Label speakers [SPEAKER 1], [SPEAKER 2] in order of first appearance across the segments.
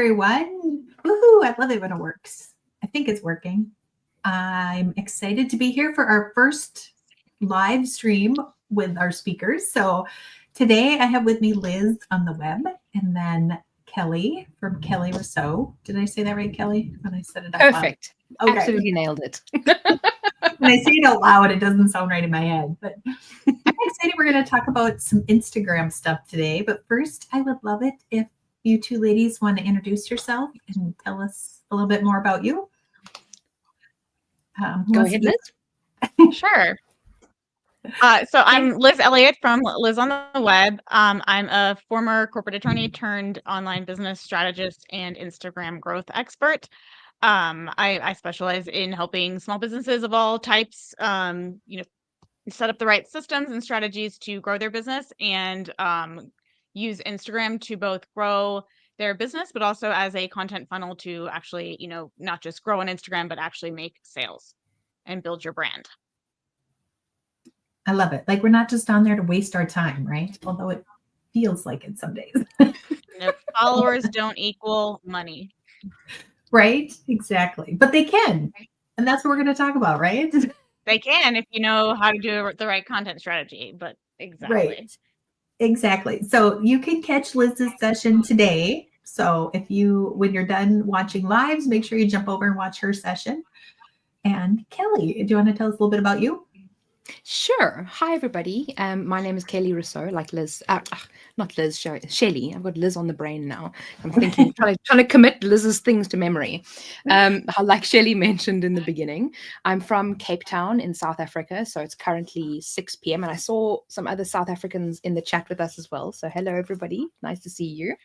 [SPEAKER 1] everyone. Woohoo, I love it when it works. I think it's working. I'm excited to be here for our first live stream with our speakers. So today I have with me Liz on the web and then Kelly from Kelly Rousseau. Did I say that right, Kelly? When I said it out
[SPEAKER 2] Perfect.
[SPEAKER 1] loud. Okay.
[SPEAKER 2] Absolutely nailed it.
[SPEAKER 1] When I say it out loud, it doesn't sound right in my head. But I'm excited. We're going to talk about some Instagram stuff today. But first, I would love it if you two ladies want to introduce yourself and tell us a little bit more about you.
[SPEAKER 2] Go ahead, Liz.
[SPEAKER 3] Sure. So I'm Liz Elliott from Liz on the Web. I'm a former corporate attorney turned online business strategist and Instagram growth expert. I specialize in helping small businesses of all types, set up the right systems and strategies to grow their business and use Instagram to both grow their business, but also as a content funnel to actually, not just grow on Instagram, but actually make sales and build your brand.
[SPEAKER 1] I love it. Like, we're not just on there to waste our time, right? Although it feels like it some days.
[SPEAKER 3] Followers don't equal money.
[SPEAKER 1] Right? Exactly. But they can. And that's what we're going to talk about, right?
[SPEAKER 3] They can if you know how to do the right content strategy, but exactly.
[SPEAKER 1] Right. Exactly. So you can catch Liz's session today. So when you're done watching lives, make sure you jump over and watch her session. And Kelly, do you want to tell us a little bit about you?
[SPEAKER 2] Sure. Hi, everybody. My name is Kelly Rousseau, like Liz. Not Liz, Shelley. I've got Liz on the brain now. I'm thinking, trying to commit Liz's things to memory. Like Shelley mentioned in the beginning, I'm from Cape Town in South Africa. So it's currently 6 p.m. And I saw some other South Africans in the chat with us as well. So hello, everybody. Nice to see you.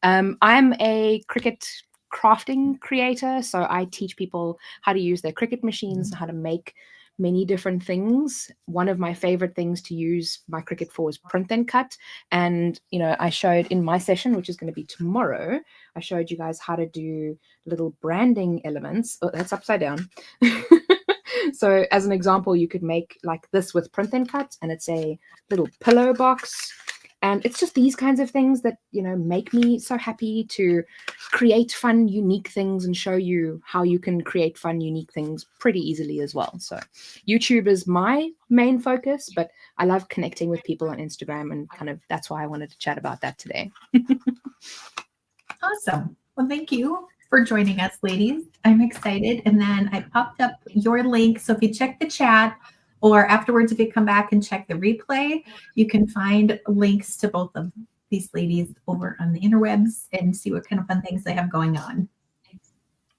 [SPEAKER 2] I'm a cricket crafting creator. So I teach people how to use their cricket machines, how to make many different things. One of my favorite things to use my cricket for is print then cut. And, I showed in my session, which is going to be tomorrow, I showed you guys how to do little branding elements. Oh, that's upside down. So as an example, you could make like this with print then cut, and it's a little pillow box. And it's just these kinds of things that, make me so happy to create fun, unique things and show you how you can create fun, unique things pretty easily as well. So YouTube is my main focus, but I love connecting with people on Instagram, and that's why I wanted to chat about that today.
[SPEAKER 1] Awesome. Well, thank you for joining us, ladies. I'm excited. And then I popped up your link. So if you check the chat, or afterwards, if you come back and check the replay, you can find links to both of these ladies over on the interwebs and see what kind of fun things they have going on.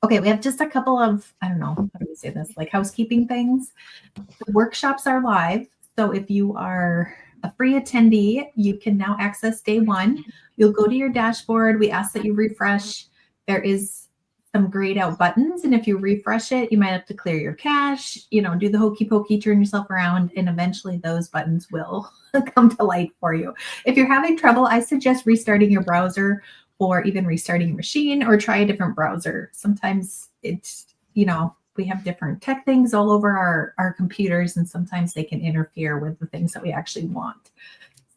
[SPEAKER 1] Okay, we have just a couple of, I don't know, how do we say this, like housekeeping things. The workshops are live. So if you are a free attendee, you can now access day one. You'll go to your dashboard. We ask that you refresh. There is some grayed out buttons, and if you refresh it, you might have to clear your cache, do the hokey pokey, turn yourself around, and eventually those buttons will come to light for you. If you're having trouble, I suggest restarting your browser or even restarting your machine, or try a different browser. Sometimes it's, we have different tech things all over our computers, and sometimes they can interfere with the things that we actually want.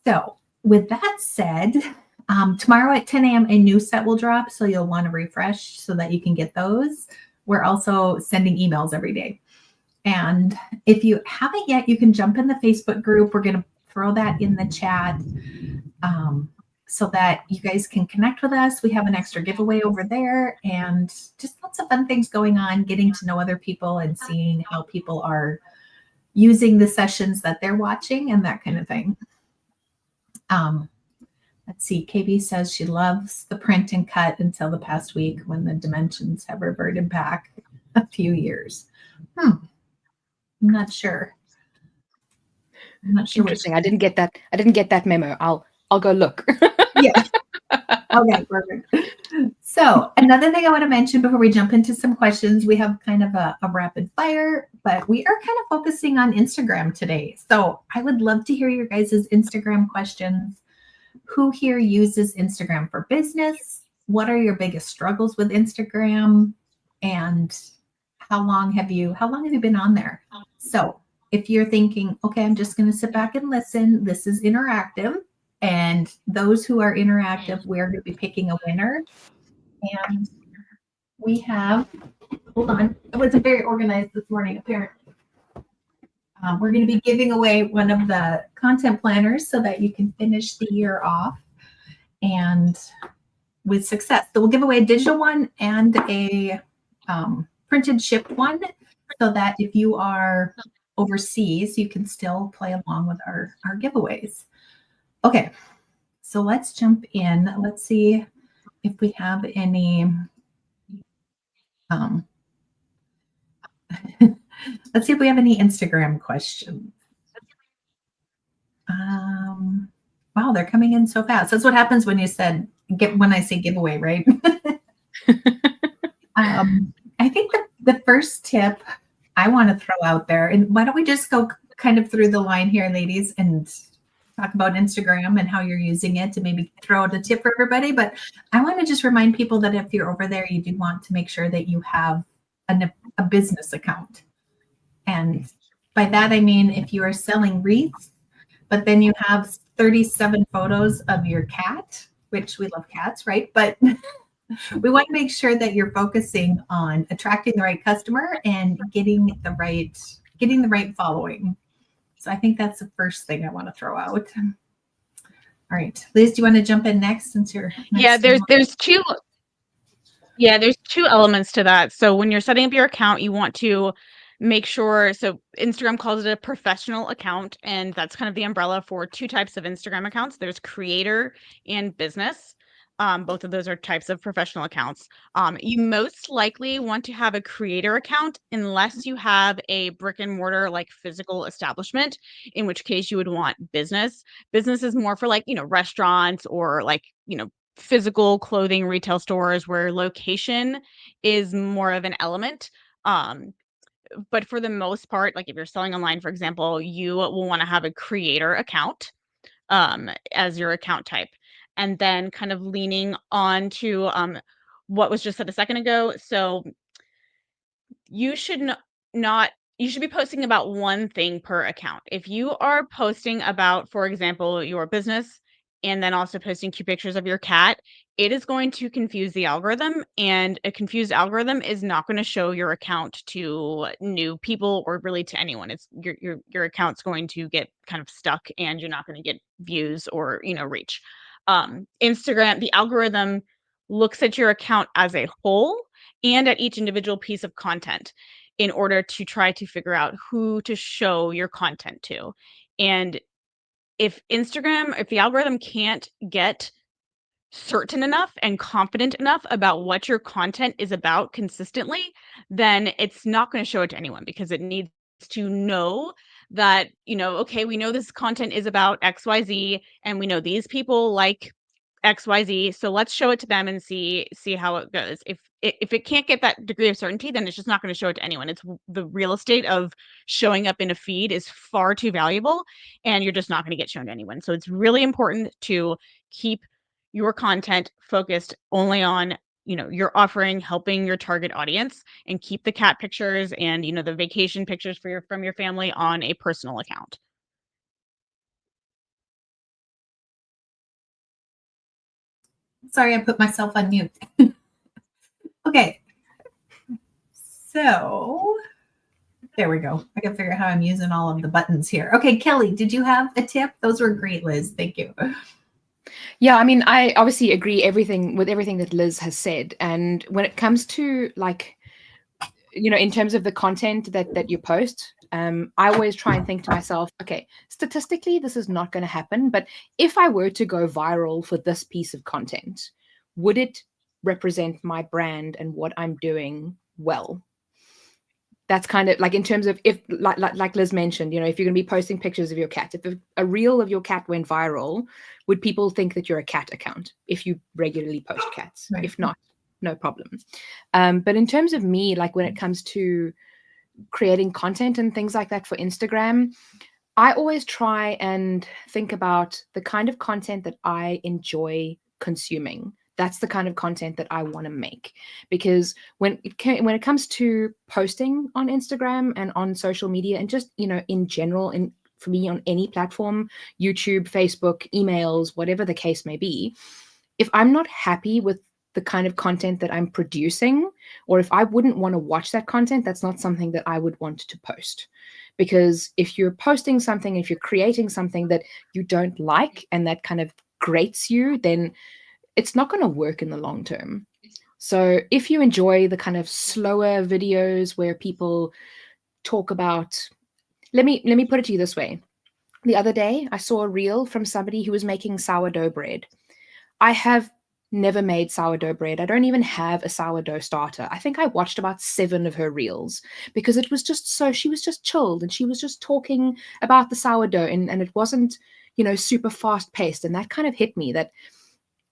[SPEAKER 1] So with that said, tomorrow at 10 a.m. a new set will drop, so you'll want to refresh so that you can get those. We're also sending emails every day. And if you haven't yet, you can jump in the Facebook group. We're going to throw that in the chat so that you guys can connect with us. We have an extra giveaway over there, and just lots of fun things going on, getting to know other people and seeing how people are using the sessions that they're watching and that kind of thing. Let's see, KB says she loves the print and cut until the past week when the dimensions have reverted back a few years. I'm not sure.
[SPEAKER 2] Interesting. I didn't get that memo. I'll go look.
[SPEAKER 1] Yeah. Okay, perfect. So another thing I want to mention before we jump into some questions, we have kind of a rapid fire, but we are kind of focusing on Instagram today. So I would love to hear your guys' Instagram questions. Who here uses Instagram for business? What are your biggest struggles with Instagram? And how long have you been on there? So if you're thinking, okay, I'm just going to sit back and listen, this is interactive. And those who are interactive, we're going to be picking a winner. And we have, hold on, I wasn't very organized this morning, apparently. We're going to be giving away one of the content planners so that you can finish the year off and with success. So we'll give away a digital one and a printed shipped one so that if you are overseas, you can still play along with our giveaways. Okay, so let's jump in. Let's see if we have any. Let's see if we have any Instagram questions. Wow, they're coming in so fast. That's what happens when you said when I say giveaway, right? I think the first tip I want to throw out there, and why don't we just go kind of through the line here, ladies, and talk about Instagram and how you're using it to maybe throw out a tip for everybody. But I want to just remind people that if you're over there, you do want to make sure that you have a business account. And by that, I mean, if you are selling wreaths, but then you have 37 photos of your cat, which we love cats, right? But we want to make sure that you're focusing on attracting the right customer and getting the right following. So I think that's the first thing I want to throw out. All right, Liz, do you want to jump in next since you're next?
[SPEAKER 3] There's two elements to that. So when you're setting up your account, you want to make sure, so Instagram calls it a professional account, and that's kind of the umbrella for two types of Instagram accounts. There's creator and business. Both of those are types of professional accounts. You most likely want to have a creator account unless you have a brick and mortar like physical establishment, in which case you would want business. Business is more for like, restaurants or like, physical clothing retail stores where location is more of an element. But for the most part, like if you're selling online, for example, you will want to have a creator account as your account type. And then kind of leaning on to what was just said a second ago. So you should you should be posting about one thing per account. If you are posting about, for example, your business and then also posting cute pictures of your cat, it is going to confuse the algorithm, and a confused algorithm is not going to show your account to new people or really to anyone. It's your account's going to get kind of stuck and you're not going to get views or, reach. Instagram, the algorithm looks at your account as a whole and at each individual piece of content in order to try to figure out who to show your content to. And if the algorithm can't get certain enough and confident enough about what your content is about consistently, then it's not going to show it to anyone because it needs to know that, okay, we know this content is about XYZ and we know these people like XYZ, so let's show it to them and see how it goes. If it can't get that degree of certainty, then it's just not going to show it to anyone. It's the real estate of showing up in a feed is far too valuable, and you're just not going to get shown to anyone. So it's really important to keep your content focused only on your offering, helping your target audience, and keep the cat pictures and the vacation pictures from your family on a personal account.
[SPEAKER 1] Sorry, I put myself on mute. Okay. So there we go. I can figure out how I'm using all of the buttons here. Okay, Kelly, did you have a tip? Those were great, Liz. Thank you.
[SPEAKER 2] Yeah, I mean, I obviously agree with everything that Liz has said. And when it comes to like, in terms of the content that you post, I always try and think to myself, okay, statistically, this is not going to happen. But if I were to go viral for this piece of content, would it represent my brand and what I'm doing well? That's kind of like in terms of if, like Liz mentioned, if you're going to be posting pictures of your cat, if a reel of your cat went viral, would people think that you're a cat account if you regularly post cats? Right. If not, no problem. But in terms of me, like when it comes to creating content and things like that for Instagram, I always try and think about the kind of content that I enjoy consuming. That's the kind of content that I want to make, because when it comes to posting on Instagram and on social media and just, in general, and for me on any platform, YouTube, Facebook, emails, whatever the case may be, if I'm not happy with the kind of content that I'm producing, or if I wouldn't want to watch that content, that's not something that I would want to post. Because if you're posting something, if you're creating something that you don't like and that kind of grates you, then it's not going to work in the long term. So if you enjoy the kind of slower videos where people talk about, let me put it to you this way. The other day, I saw a reel from somebody who was making sourdough bread. I have never made sourdough bread. I don't even have a sourdough starter. I think I watched about 7 of her reels because it was just so, she was just chilled and she was just talking about the sourdough, and it wasn't, super fast paced. And that kind of hit me that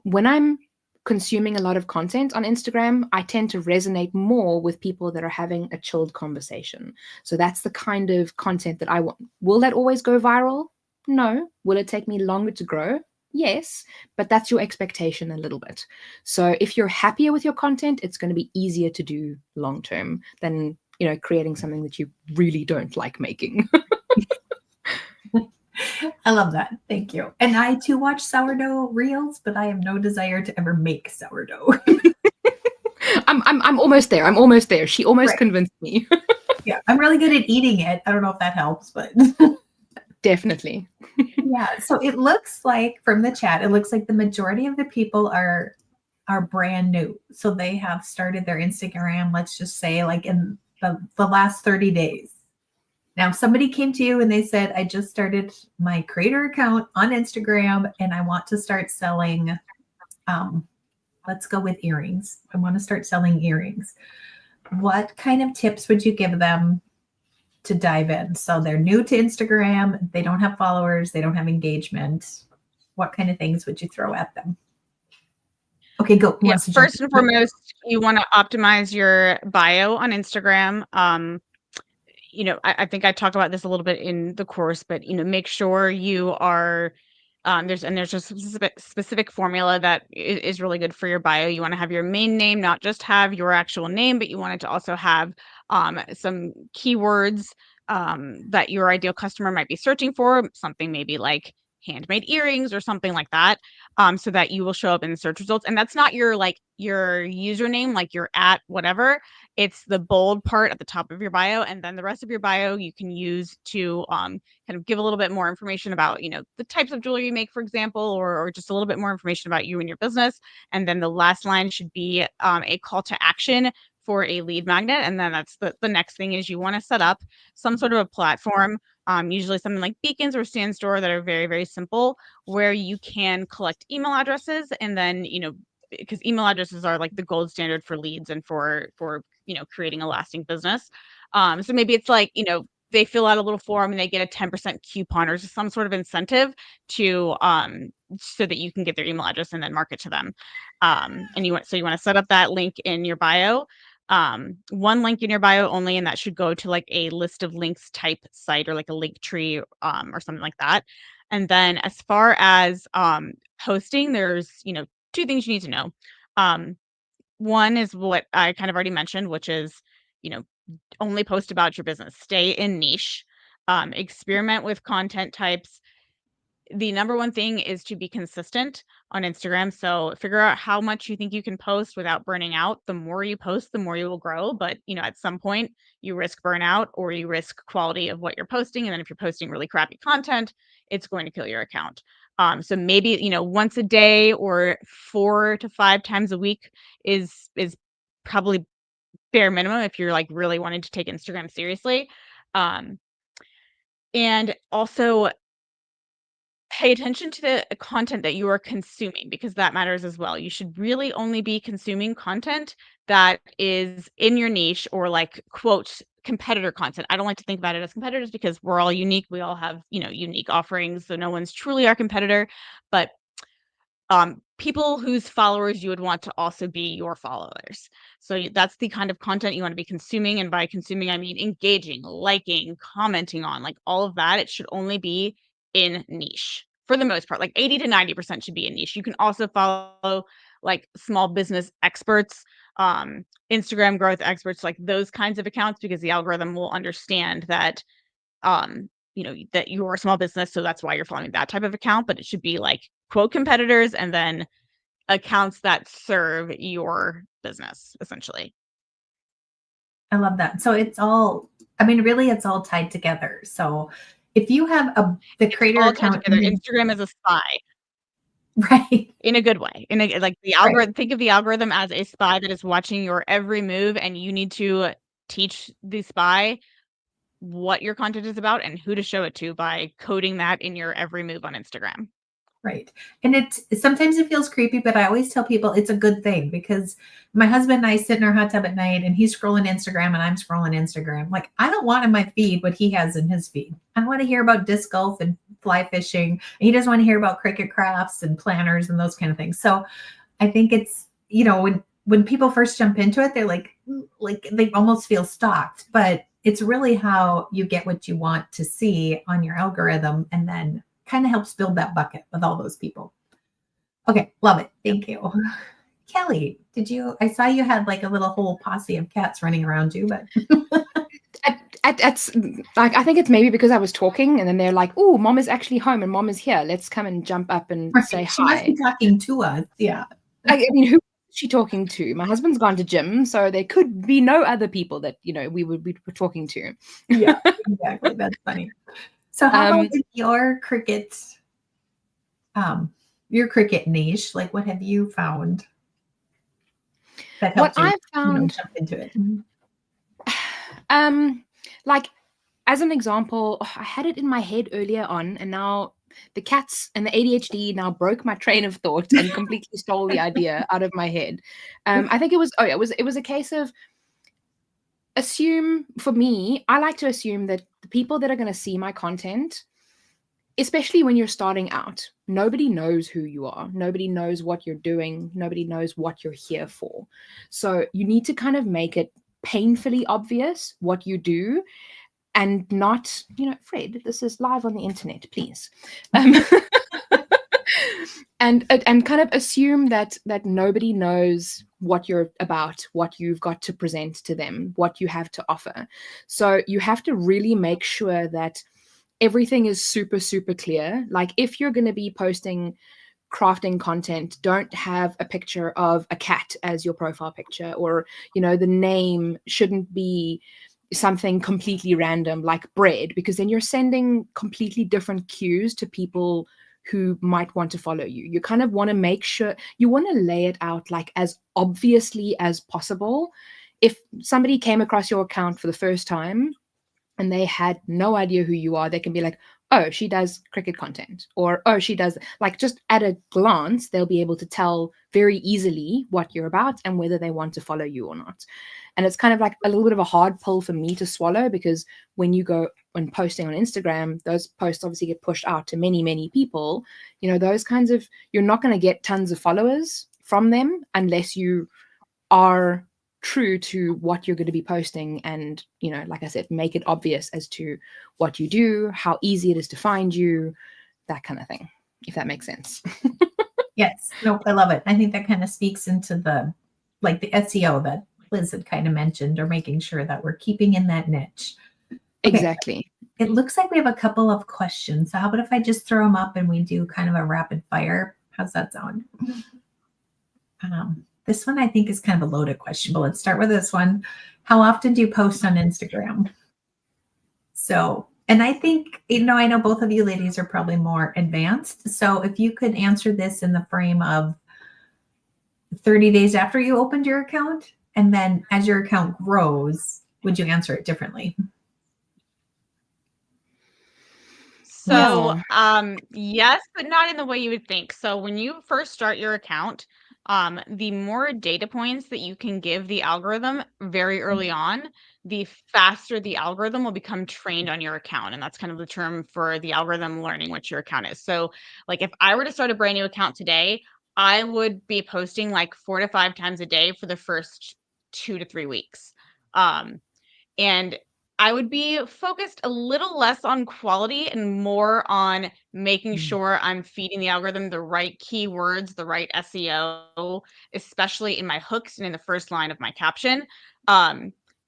[SPEAKER 2] when I'm consuming a lot of content on Instagram, I tend to resonate more with people that are having a chilled conversation. So that's the kind of content that I want. Will that always go viral? No. Will it take me longer to grow? Yes, but that's your expectation a little bit. So if you're happier with your content, it's going to be easier to do long term than, creating something that you really don't like making.
[SPEAKER 1] I love that. Thank you. And I too watch sourdough reels, but I have no desire to ever make sourdough.
[SPEAKER 2] I'm almost there. I'm almost there. She almost
[SPEAKER 1] Right.
[SPEAKER 2] convinced me.
[SPEAKER 1] Yeah, I'm really good at eating it. I don't know if that helps, but
[SPEAKER 2] Definitely.
[SPEAKER 1] yeah. So it looks like from the chat, it looks like the majority of the people are brand new. So they have started their Instagram, let's just say like in the last 30 days. Now, if somebody came to you and they said, I just started my creator account on Instagram and I want to start selling, let's go with earrings. I want to start selling earrings. What kind of tips would you give them to dive in? So they're new to Instagram, they don't have followers, they don't have engagement. What kind of things would you throw at them? Okay, go.
[SPEAKER 3] Yeah, first and foremost, you want to optimize your bio on Instagram. I think I talked about this a little bit in the course, but make sure you are there's just a specific formula that is really good for your bio. You want to have your main name, not just have your actual name, but you want it to also have some keywords that your ideal customer might be searching for, something maybe like handmade earrings or something like that, so that you will show up in the search results. And that's not your username, like your at whatever. It's the bold part at the top of your bio, and then the rest of your bio you can use to kind of give a little bit more information about the types of jewelry you make, for example, or just a little bit more information about you and your business. And then the last line should be a call to action for a lead magnet. And then that's the next thing is you want to set up some sort of a platform, usually something like Beacons or Standstore, that are very, very simple, where you can collect email addresses. And then because email addresses are like the gold standard for leads and for creating a lasting business. So maybe it's like they fill out a little form and they get a 10% coupon or some sort of incentive to so that you can get their email address and then market to them. And you want to set up that link in your bio. One link in your bio only, and that should go to like a list of links type site or like a link tree or something like that. And then as far as posting, there's 2 things you need to know. One is what I kind of already mentioned, which is only post about your business. Stay in niche. Experiment with content types. The number one thing is to be consistent on Instagram. So figure out how much you think you can post without burning out. The more you post, the more you will grow. But at some point you risk burnout or you risk quality of what you're posting. And then if you're posting really crappy content, it's going to kill your account. So maybe once a day or 4 to 5 times a week is probably bare minimum if you're like really wanting to take Instagram seriously. And also pay attention to the content that you are consuming, because that matters as well. You should really only be consuming content that is in your niche, or like quote competitor content. I don't like to think about it as competitors because we're all unique. We all have, unique offerings. So no one's truly our competitor, but people whose followers you would want to also be your followers. So that's the kind of content you want to be consuming. And by consuming, I mean engaging, liking, commenting on, like all of that. It should only be in niche for the most part. Like 80 to 90% should be in niche. You can also follow like small business experts, Instagram growth experts, like those kinds of accounts, because the algorithm will understand that that you're a small business, so that's why you're following that type of account. But it should be like quote competitors and then accounts that serve your business, essentially.
[SPEAKER 1] I love that. So it's all, I mean, really, it's all tied together. So if you have the creator
[SPEAKER 3] All tied
[SPEAKER 1] account,
[SPEAKER 3] together. Instagram is a spy.
[SPEAKER 1] right?
[SPEAKER 3] In a good way. In a like the algorithm, think of the algorithm as a spy that is watching your every move, and you need to teach the spy what your content is about and who to show it to by coding that in your every move on Instagram.
[SPEAKER 1] Right. And sometimes it feels creepy, but I always tell people it's a good thing because my husband and I sit in our hot tub at night and he's scrolling Instagram and I'm scrolling Instagram. Like, I don't want in my feed what he has in his feed. I want to hear about disc golf and fly fishing. And he doesn't want to hear about cricket crafts and planners and those kind of things. So I think it's, when people first jump into it, they're like they almost feel stalked, but it's really how you get what you want to see on your algorithm and then kind of helps build that bucket with all those people. Okay, love it. Thank you. Kelly, I saw you had like a little whole posse of cats running around you, but
[SPEAKER 2] it's like, I think it's maybe because I was talking and then they're like, oh, mom is actually home and mom is here. Let's come and jump up and say
[SPEAKER 1] she must
[SPEAKER 2] hi.
[SPEAKER 1] be talking to us. Yeah.
[SPEAKER 2] I mean, who is she talking to? My husband's gone to gym, so there could be no other people that, we were talking to.
[SPEAKER 1] Yeah, exactly. That's funny. So how about with your cricket niche? Like, what have you found that helped
[SPEAKER 2] What
[SPEAKER 1] you,
[SPEAKER 2] I've found,
[SPEAKER 1] jump into it?
[SPEAKER 2] like, as an example, I had it in my head earlier on, and now the cats and the ADHD now broke my train of thought and completely stole the idea out of my head. I think it was a case of for me, I like to assume that the people that are going to see my content, especially when you're starting out, nobody knows who you are. Nobody knows what you're doing. Nobody knows what you're here for. So you need to kind of make it painfully obvious what you do and not, Fred, this is live on the internet, please. And kind of assume that nobody knows what you're about, what you've got to present to them, what you have to offer. So you have to really make sure that everything is super, super clear. Like, if you're going to be posting crafting content, don't have a picture of a cat as your profile picture, or, the name shouldn't be something completely random like bread, because then you're sending completely different cues to people who might want to follow you. You kind of want to make sure you want to lay it out like as obviously as possible. If somebody came across your account for the first time and they had no idea who you are, they can be like, oh, she does cricket content, or, oh, she does, like, just at a glance, they'll be able to tell very easily what you're about and whether they want to follow you or not. And it's kind of like a little bit of a hard pill for me to swallow, because when you go and posting on Instagram, those posts obviously get pushed out to many, many people. Those kinds of, you're not going to get tons of followers from them unless you are true to what you're going to be posting, and like I said, make it obvious as to what you do, how easy it is to find you, that kind of thing, if that makes sense.
[SPEAKER 1] Yes. No, I love it. I think that kind of speaks into the SEO that Liz had kind of mentioned, or making sure that we're keeping in that niche. Okay.
[SPEAKER 2] Exactly.
[SPEAKER 1] It looks like we have a couple of questions. So how about if I just throw them up and we do kind of a rapid fire? How's that sound? This one I think is kind of a loaded question, but let's start with this one. How often do you post on Instagram? So, and I think, I know both of you ladies are probably more advanced. So if you could answer this in the frame of 30 days after you opened your account, and then as your account grows, would you answer it differently?
[SPEAKER 3] So, yes, but not in the way you would think. So when you first start your account, the more data points that you can give the algorithm very early on, the faster the algorithm will become trained on your account. And that's kind of the term for the algorithm learning what your account is. So like, if I were to start a brand new account today, I would be posting like 4 to 5 times a day for the first 2 to 3 weeks. And I would be focused a little less on quality and more on making sure I'm feeding the algorithm the right keywords, the right SEO, especially in my hooks and in the first line of my caption.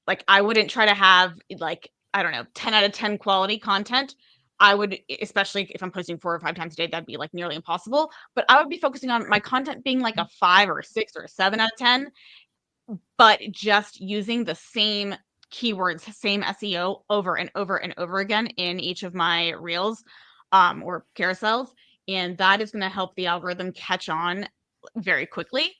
[SPEAKER 3] Like, I wouldn't try to have, like, I don't know, 10 out of 10 quality content. I would, especially if I'm posting 4 or 5 times a day, that'd be like nearly impossible. But I would be focusing on my content being like a 5 or a 6 or a 7 out of 10, but just using the same keywords, same SEO over and over and over again in each of my reels or carousels. And that is going to help the algorithm catch on very quickly.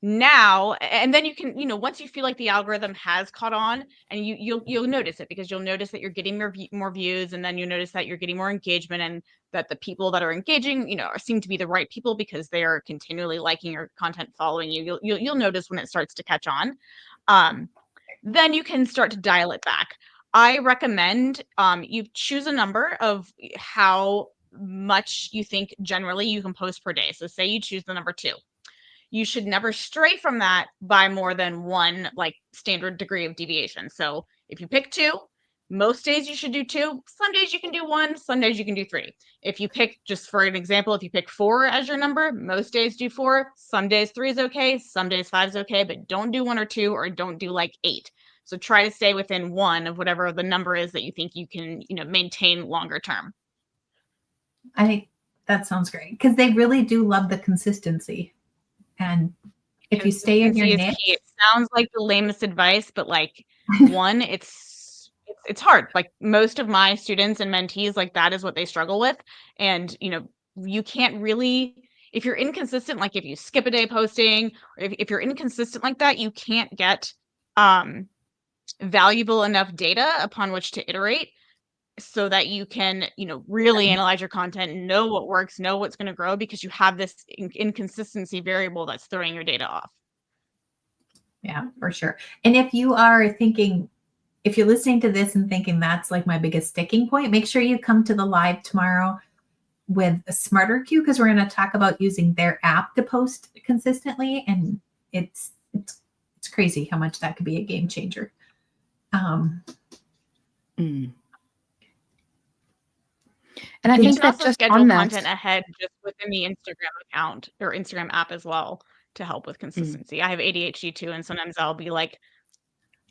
[SPEAKER 3] Now, and then you can, once you feel like the algorithm has caught on, and you'll notice it, because you'll notice that you're getting more views, and then you notice that you're getting more engagement, and that the people that are engaging, seem to be the right people because they are continually liking your content, following you. You'll notice when it starts to catch on. Then you can start to dial it back. I recommend you choose a number of how much you think generally you can post per day. So say you choose the number 2. You should never stray from that by more than one like standard degree of deviation. So if you pick 2, most days you should do 2. Some days you can do 1, some days you can do 3. If you pick, just for an example, if you pick 4 as your number, most days do 4. Some days 3 is okay. Some days 5 is okay, but don't do 1 or 2, or don't do like 8. So try to stay within 1 of whatever the number is that you think you can, maintain longer term.
[SPEAKER 1] I think that sounds great, because they really do love the consistency. And if you stay in your niche,
[SPEAKER 3] it sounds like the lamest advice, but like one, it's hard. Like most of my students and mentees, like that is what they struggle with. And you can't really, if you're inconsistent, like if you skip a day posting, or if you're inconsistent like that, you can't get valuable enough data upon which to iterate, so that you can, really analyze your content, know what works, know what's going to grow, because you have this inconsistency variable that's throwing your data off.
[SPEAKER 1] Yeah, for sure. And if you are thinking, if you're listening to this and thinking that's like my biggest sticking point, make sure you come to the live tomorrow with a Smarter Q, because we're going to talk about using their app to post consistently. And it's crazy how much that could be a game changer.
[SPEAKER 2] And I think
[SPEAKER 3] you can
[SPEAKER 2] that
[SPEAKER 3] also
[SPEAKER 2] just
[SPEAKER 3] schedule
[SPEAKER 2] on that,
[SPEAKER 3] content ahead just within the Instagram account or Instagram app as well to help with consistency. I have ADHD too, and sometimes I'll be like,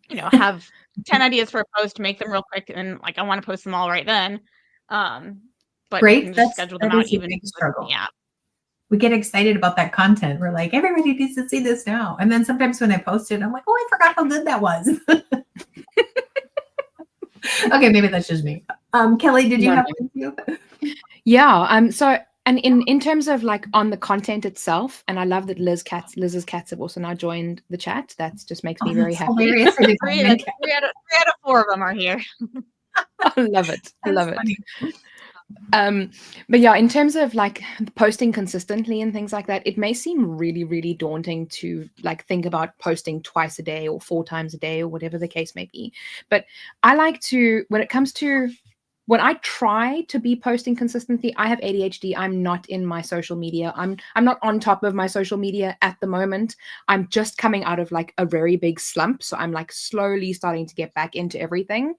[SPEAKER 3] have 10 ideas for a post, make them real quick, and like I want to post them all right then. But
[SPEAKER 1] Great.
[SPEAKER 3] you can just schedule them out even
[SPEAKER 1] big struggle.
[SPEAKER 3] Yeah.
[SPEAKER 1] We get excited about that content. We're like, everybody needs to see this now. And then sometimes when I post it, I'm like, oh, I forgot how good that was. Okay, maybe that's just me. Kelly, did you have one?
[SPEAKER 2] Yeah. So, and in terms of like on the content itself, and I love that Liz's cats have also now joined the chat. That just makes me very happy.
[SPEAKER 1] Hilarious.
[SPEAKER 3] 3 out of 4 of them are here.
[SPEAKER 2] I love it. I love it. But yeah, in terms of like posting consistently and things like that, it may seem really, really daunting to like think about posting twice a day or 4 times a day or whatever the case may be. But I like to, when I try to be posting consistently, I have ADHD. I'm not in my social media. I'm not on top of my social media at the moment. I'm just coming out of like a very big slump. So I'm like slowly starting to get back into everything.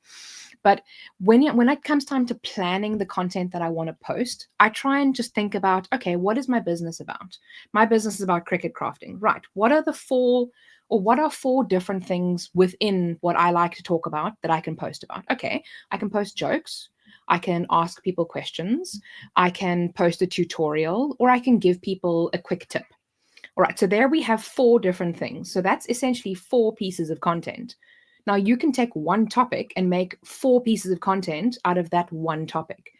[SPEAKER 2] But when it comes time to planning the content that I want to post, I try and just think about, okay, what is my business about? My business is about cricket crafting, right? What are 4 different things within what I like to talk about that I can post about? Okay, I can post jokes. I can ask people questions. I can post a tutorial, or I can give people a quick tip. All right, so there we have 4 different things. So that's essentially 4 pieces of content. Now you can take one topic and make 4 pieces of content out of that one topic.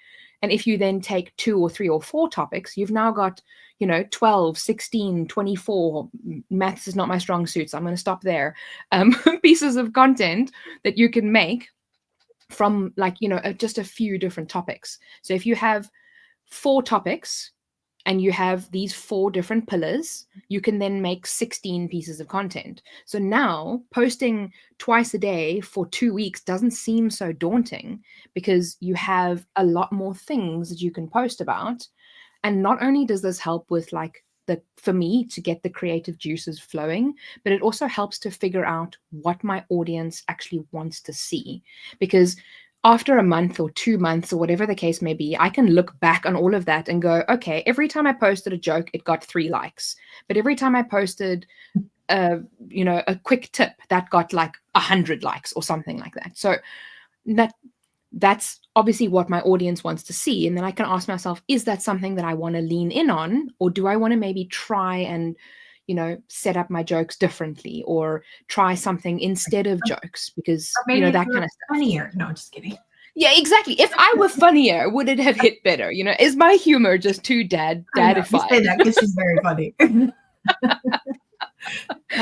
[SPEAKER 2] And if you then take 2 or 3 or 4 topics, you've now got, 12, 16, 24, maths is not my strong suit, so I'm going to stop there, pieces of content that you can make from like, just a few different topics. So if you have 4 topics, and you have these 4 different pillars, you can then make 16 pieces of content. So now posting twice a day for 2 weeks doesn't seem so daunting, because you have a lot more things that you can post about. And not only does this help with like for me to get the creative juices flowing, but it also helps to figure out what my audience actually wants to see. Because after a month or 2 months or whatever the case may be, I can look back on all of that and go, okay, every time I posted a joke, it got 3 likes. But every time I posted, a quick tip, that got like 100 likes or something like that. So that's obviously what my audience wants to see. And then I can ask myself, is that something that I want to lean in on? Or do I want to maybe try and, set up my jokes differently, or try something instead of jokes? Because,
[SPEAKER 1] Or maybe
[SPEAKER 2] that kind of stuff.
[SPEAKER 1] funnier. No, just kidding.
[SPEAKER 2] Yeah, exactly. If I were funnier, would it have hit better? Is my humor just too dadified?
[SPEAKER 1] You say that because she's very funny. I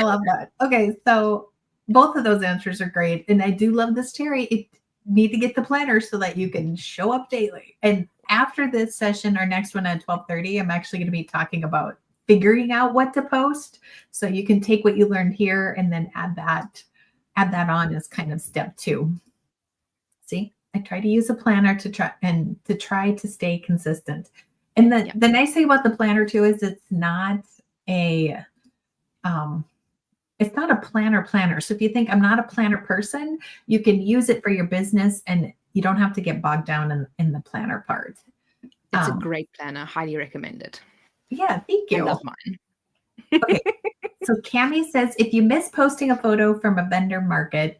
[SPEAKER 1] love that. Okay, so both of those answers are great. And I do love this, Terri. You need to get the planner so that you can show up daily. And after this session, our next one at 12:30, I'm actually going to be talking about figuring out what to post. So you can take what you learned here and then add that on as kind of step 2. See, I try to use a planner to try to stay consistent. And the nice thing about the planner too is it's not a planner. So if you think I'm not a planner person, you can use it for your business and you don't have to get bogged down in the planner part.
[SPEAKER 2] It's a great planner. Highly recommend it.
[SPEAKER 1] Yeah, thank you.
[SPEAKER 2] I love mine.
[SPEAKER 1] Okay. So Cami says, if you miss posting a photo from a vendor market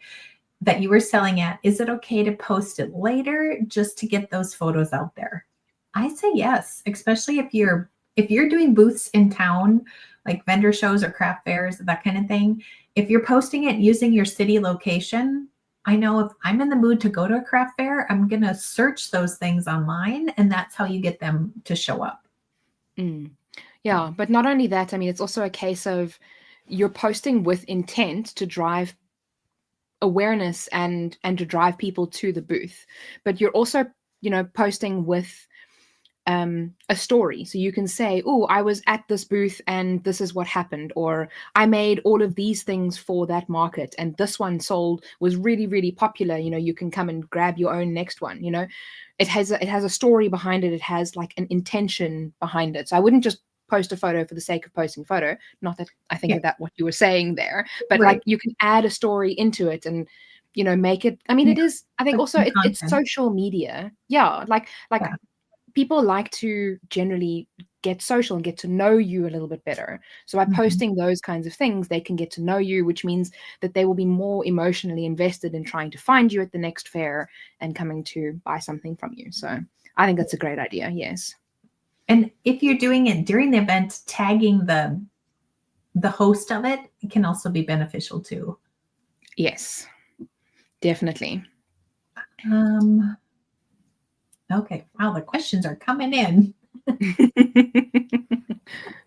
[SPEAKER 1] that you were selling at, is it okay to post it later just to get those photos out there? I say yes, especially if you're doing booths in town, like vendor shows or craft fairs, that kind of thing. If you're posting it using your city location, I know if I'm in the mood to go to a craft fair, I'm going to search those things online, and that's how you get them to show up.
[SPEAKER 2] Yeah, but not only that, I mean, it's also a case of you're posting with intent to drive awareness and to drive people to the booth, but you're also, posting with a story. So you can say, oh, I was at this booth and this is what happened, or I made all of these things for that market and this one was really, really popular. You can come and grab your own next one. It has a story behind it. It has like an intention behind it. So I wouldn't just post a photo for the sake of posting a photo. Not that I think of that what you were saying there, but
[SPEAKER 1] Right.
[SPEAKER 2] like you can add a story into it and make it. I mean, it is. I think also it's social media. Yeah, like people like to generally get social and get to know you a little bit better. So by posting those kinds of things, they can get to know you, which means that they will be more emotionally invested in trying to find you at the next fair and coming to buy something from you. So I think that's a great idea. Yes.
[SPEAKER 1] And if you're doing it during the event, tagging the host of it can also be beneficial too.
[SPEAKER 2] Yes, definitely.
[SPEAKER 1] Okay. Wow, the questions are coming in.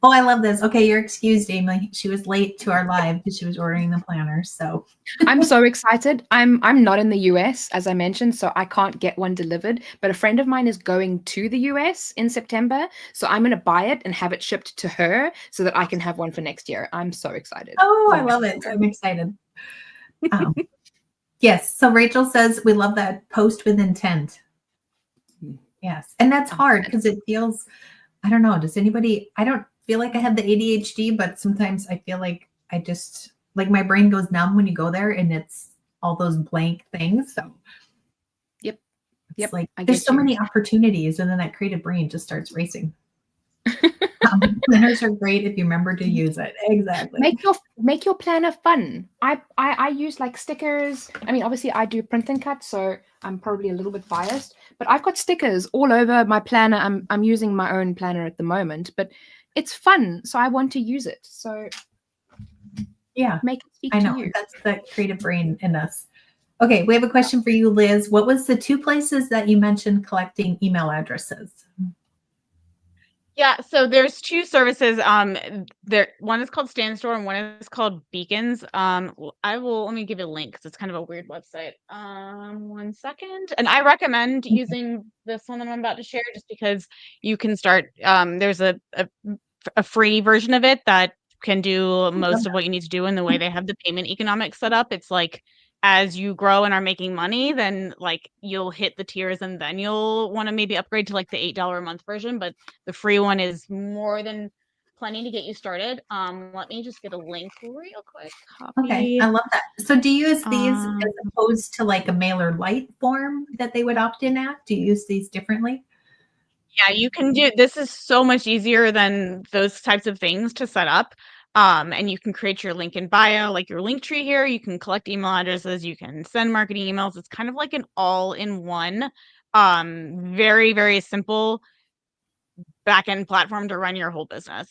[SPEAKER 1] Oh, I love this. Okay, you're excused, Amy. She was late to our live because she was ordering the planner. So
[SPEAKER 2] I'm so excited. I'm not in the US, as I mentioned, so I can't get one delivered. But a friend of mine is going to the US in September, so I'm going to buy it and have it shipped to her so that I can have one for next year. I'm so excited.
[SPEAKER 1] Oh, I love it. I'm excited. Yes. So Rachel says we love that post with intent. Yes, and that's hard because it feels. I don't know. I don't feel like I have the ADHD, but sometimes I feel like I just like my brain goes numb when you go there and it's all those blank things. So it's like there's so many opportunities and then that creative brain just starts racing. Planners are great if you remember to use it. Exactly.
[SPEAKER 2] Make your planner fun. I use like stickers. I mean, obviously I do print and cut, so I'm probably a little bit biased, but I've got stickers all over my planner. I'm using my own planner at the moment, but it's fun, so I want to use it. So
[SPEAKER 1] yeah,
[SPEAKER 2] make it speak
[SPEAKER 1] I know
[SPEAKER 2] to you.
[SPEAKER 1] that's the creative brain in us. Okay, we have a question for you, Liz. What was the 2 places that you mentioned collecting email addresses?
[SPEAKER 3] Yeah, so there's 2 services. One is called Stand Store and one is called Beacons. Let me give you a link because it's kind of a weird website. 1 second. And I recommend using this one that I'm about to share just because you can start. There's a free version of it that can do most of what you need to do in the way they have the payment economics set up. It's like as you grow and are making money, then like you'll hit the tiers and then you'll want to maybe upgrade to like the $8 a month version. But the free one is more than plenty to get you started. Let me just get a link real quick. Copy.
[SPEAKER 1] Okay, I love that. So do you use these as opposed to like a MailerLite form that they would opt in at? Do you use these differently?
[SPEAKER 3] Yeah, you can do this is so much easier than those types of things to set up. And you can create your link in bio, like your link tree here. You can collect email addresses. You can send marketing emails. It's kind of like an all-in-one, very, very simple back-end platform to run your whole business.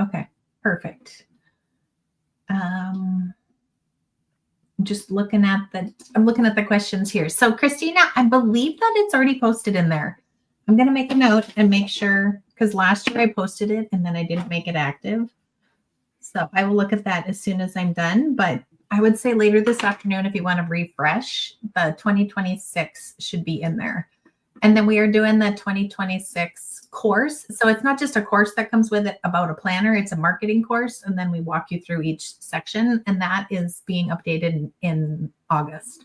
[SPEAKER 1] Okay, perfect. Just looking at I'm looking at the questions here. So Christina, I believe that it's already posted in there. I'm going to make a note and make sure, because last year I posted it and then I didn't make it active. So I will look at that as soon as I'm done. But I would say later this afternoon, if you want to refresh, the 2026 should be in there. And then we are doing the 2026 course. So it's not just a course that comes with it about a planner, it's a marketing course. And then we walk you through each section. And that is being updated in August.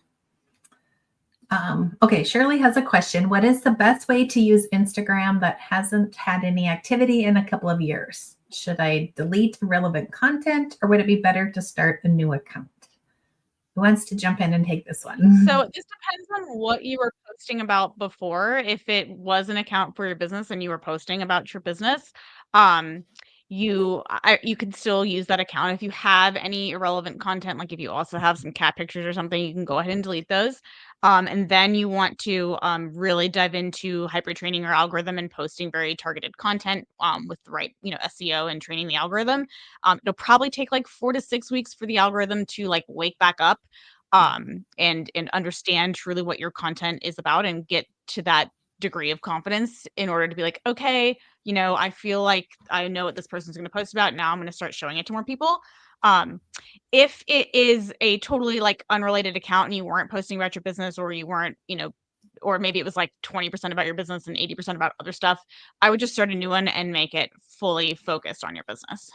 [SPEAKER 1] Okay, Shirley has a question. What is the best way to use Instagram that hasn't had any activity in a couple of years? Should I delete irrelevant content, or would it be better to start a new account? Who wants to jump in and take this one?
[SPEAKER 3] So this depends on what you were posting about before. If it was an account for your business and you were posting about your business, you could still use that account. If you have any irrelevant content, like if you also have some cat pictures or something, you can go ahead and delete those. And then you want to really dive into hyper training your algorithm and posting very targeted content with the right, SEO and training the algorithm. It'll probably take like 4 to 6 weeks for the algorithm to like wake back up and understand truly what your content is about and get to that degree of confidence in order to be like, okay, I feel like I know what this person's going to post about. Now I'm going to start showing it to more people. If it is a totally like unrelated account and you weren't posting about your business, or you weren't, or maybe it was like 20% about your business and 80% about other stuff, I would just start a new one and make it fully focused on your business.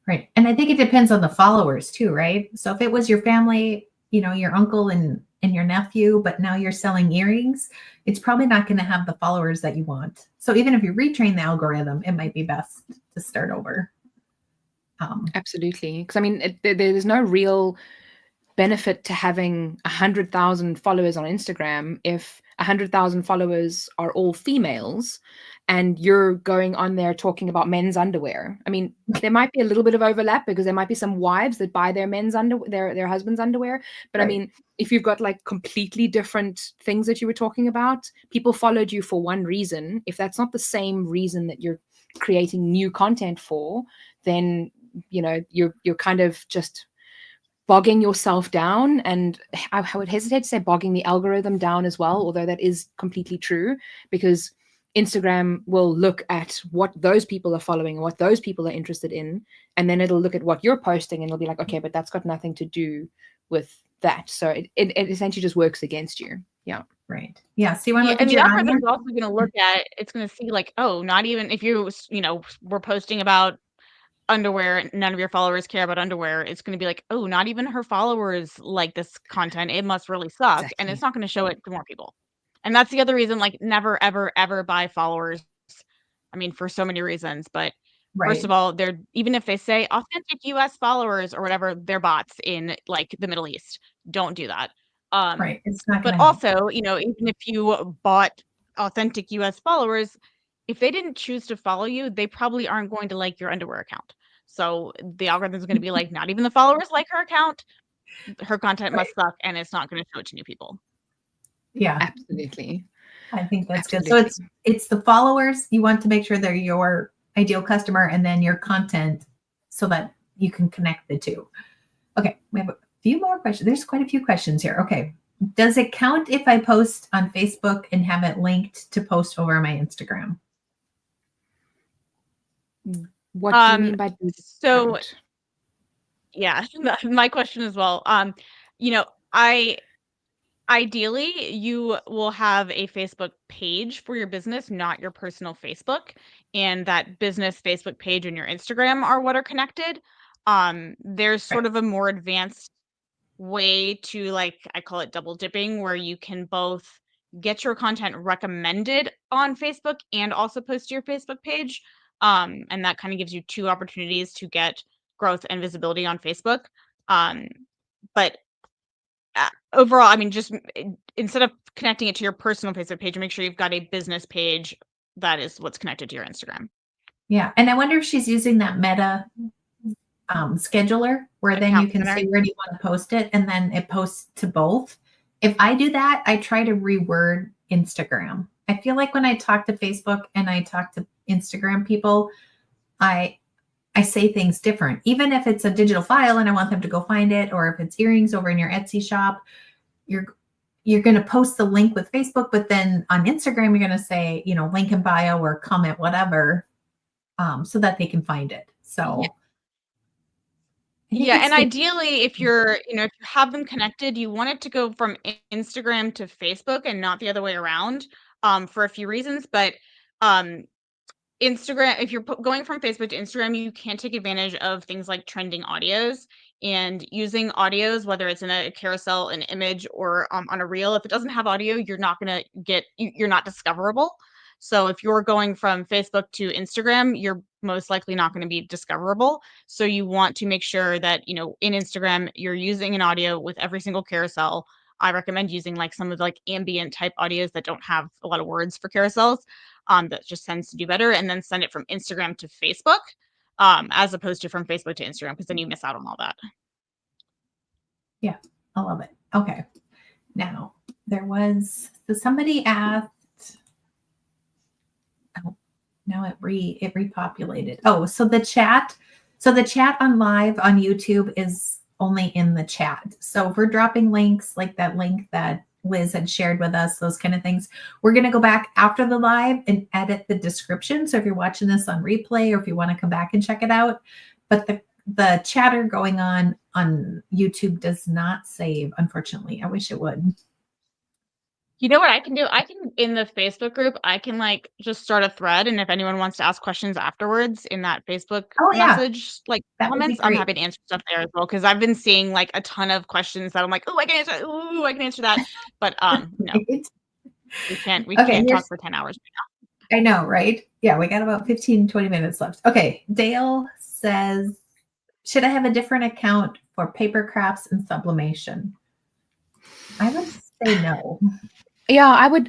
[SPEAKER 1] Right. And I think it depends on the followers too, right? So if it was your family, your uncle and your nephew, but now you're selling earrings, it's probably not going to have the followers that you want. So even if you retrain the algorithm, it might be best to start over.
[SPEAKER 2] Absolutely. Because I mean, there's no real benefit to having 100,000 followers on Instagram if 100,000 followers are all females and you're going on there talking about men's underwear. I mean, there might be a little bit of overlap because there might be some wives that buy their men's underwear, their husband's underwear. But right. I mean, if you've got like completely different things that you were talking about, people followed you for one reason. If that's not the same reason that you're creating new content for, then you're kind of just bogging yourself down, and I would hesitate to say bogging the algorithm down as well, although that is completely true, because Instagram will look at what those people are following and what those people are interested in, and then it'll look at what you're posting and it'll be like, okay, but that's got nothing to do with that. So it essentially just works against you. Yeah.
[SPEAKER 1] Right. Yeah. So you want to look
[SPEAKER 3] and
[SPEAKER 1] at
[SPEAKER 3] the algorithm is also going to look at, it's going to see like, oh, not even if you, were posting about underwear, none of your followers care about underwear, it's going to be like, oh, not even her followers like this content, it must really suck. Exactly. And it's not going to show it to more people. And that's the other reason, like, never ever ever buy followers. I mean, for so many reasons, but right. First of all, they're, even if they say authentic US followers or whatever, they're bots in like the Middle East. Don't do that.
[SPEAKER 1] Right. It's not
[SPEAKER 3] but also, even if you bought authentic US followers, if they didn't choose to follow you, they probably aren't going to like your underwear account. So the algorithm is going to be like, not even the followers like her account. Her content must suck, and it's not going to show it to new people.
[SPEAKER 1] Yeah,
[SPEAKER 2] absolutely.
[SPEAKER 1] I think that's good. So it's the followers. You want to make sure they're your ideal customer, and then your content, so that you can connect the two. Okay, we have a few more questions. There's quite a few questions here. Okay, does it count if I post on Facebook and have it linked to post over on my Instagram?
[SPEAKER 2] What do you mean by
[SPEAKER 3] so count? Yeah, my question as well. Ideally you will have a Facebook page for your business, not your personal Facebook, and that business Facebook page and your Instagram are what are connected. There's sort of a more advanced way to, like, I call it double dipping, where you can both get your content recommended on Facebook and also post to your Facebook page. And that kind of gives you two opportunities to get growth and visibility on Facebook. But overall, I mean, just instead of connecting it to your personal Facebook page, make sure you've got a business page that is what's connected to your Instagram.
[SPEAKER 1] Yeah. And I wonder if she's using that Meta scheduler where then you
[SPEAKER 3] Account
[SPEAKER 1] can
[SPEAKER 3] center.
[SPEAKER 1] say where do you want to post it and then it posts to both. If I do that, I try to reword Instagram. I feel like when I talk to Facebook and I talk to Instagram people, I say things different. Even if it's a digital file and I want them to go find it, or if it's earrings over in your Etsy shop, you're going to post the link with Facebook, but then on Instagram you're going to say, link in bio or comment whatever, so that they can find it. So I think
[SPEAKER 3] Yeah,
[SPEAKER 1] it's
[SPEAKER 3] and ideally, if if you have them connected, you want it to go from Instagram to Facebook and not the other way around, for a few reasons. But um, Instagram, if you're going from Facebook to Instagram, you can take advantage of things like trending audios and using audios, whether it's in a carousel, an image, or on a reel. If it doesn't have audio, you're not discoverable. So if you're going from Facebook to Instagram, you're most likely not going to be discoverable. So you want to make sure that, in Instagram, you're using an audio with every single carousel. I recommend using like some of the like ambient type audios that don't have a lot of words for carousels. That just tends to do better, and then send it from Instagram to Facebook, as opposed to from Facebook to Instagram, because then you miss out on all that.
[SPEAKER 1] Yeah, I love it. Okay. Now, somebody asked, oh, now it repopulated. Oh, so the chat on live on YouTube is only in the chat. So if we're dropping links like that link that Liz had shared with us, those kind of things, we're going to go back after the live and edit the description. So if you're watching this on replay or if you want to come back and check it out, but the chatter going on YouTube does not save, unfortunately. I wish it would.
[SPEAKER 3] You know what I can do? I can, in the Facebook group, I can like just start a thread, and if anyone wants to ask questions afterwards in that Facebook
[SPEAKER 1] Oh yeah,
[SPEAKER 3] message, like
[SPEAKER 1] that would be
[SPEAKER 3] comments, I'm
[SPEAKER 1] great.
[SPEAKER 3] happy to answer stuff there as well, because I've been seeing like a ton of questions that I'm like, oh, I can answer that. Ooh, I can answer that. But no,
[SPEAKER 1] Right?
[SPEAKER 3] we can't
[SPEAKER 1] Okay,
[SPEAKER 3] talk for 10 hours.
[SPEAKER 1] I know, right? Yeah, we got about 15, 20 minutes left. Okay, Dale says, should I have a different account for paper crafts and sublimation? I would say no.
[SPEAKER 2] Yeah, I would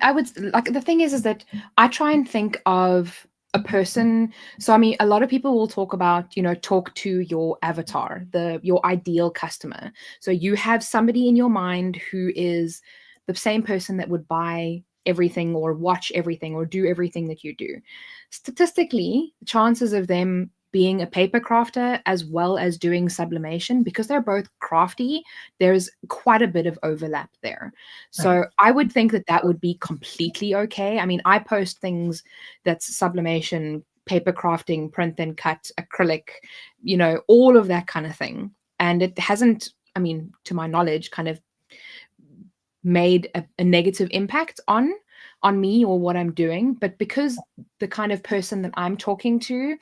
[SPEAKER 2] like, the thing is that I try and think of a person. So I mean, a lot of people will talk about, talk to your avatar, your ideal customer. So you have somebody in your mind who is the same person that would buy everything or watch everything or do everything that you do. Statistically, the chances of them being a paper crafter as well as doing sublimation, because they're both crafty, there's quite a bit of overlap there. So
[SPEAKER 1] Right.
[SPEAKER 2] I would think that would be completely okay. I mean, I post things that's sublimation, paper crafting, print and cut, acrylic, all of that kind of thing. And it hasn't, I mean, to my knowledge, kind of made a negative impact on me or what I'm doing. But because the kind of person that I'm talking to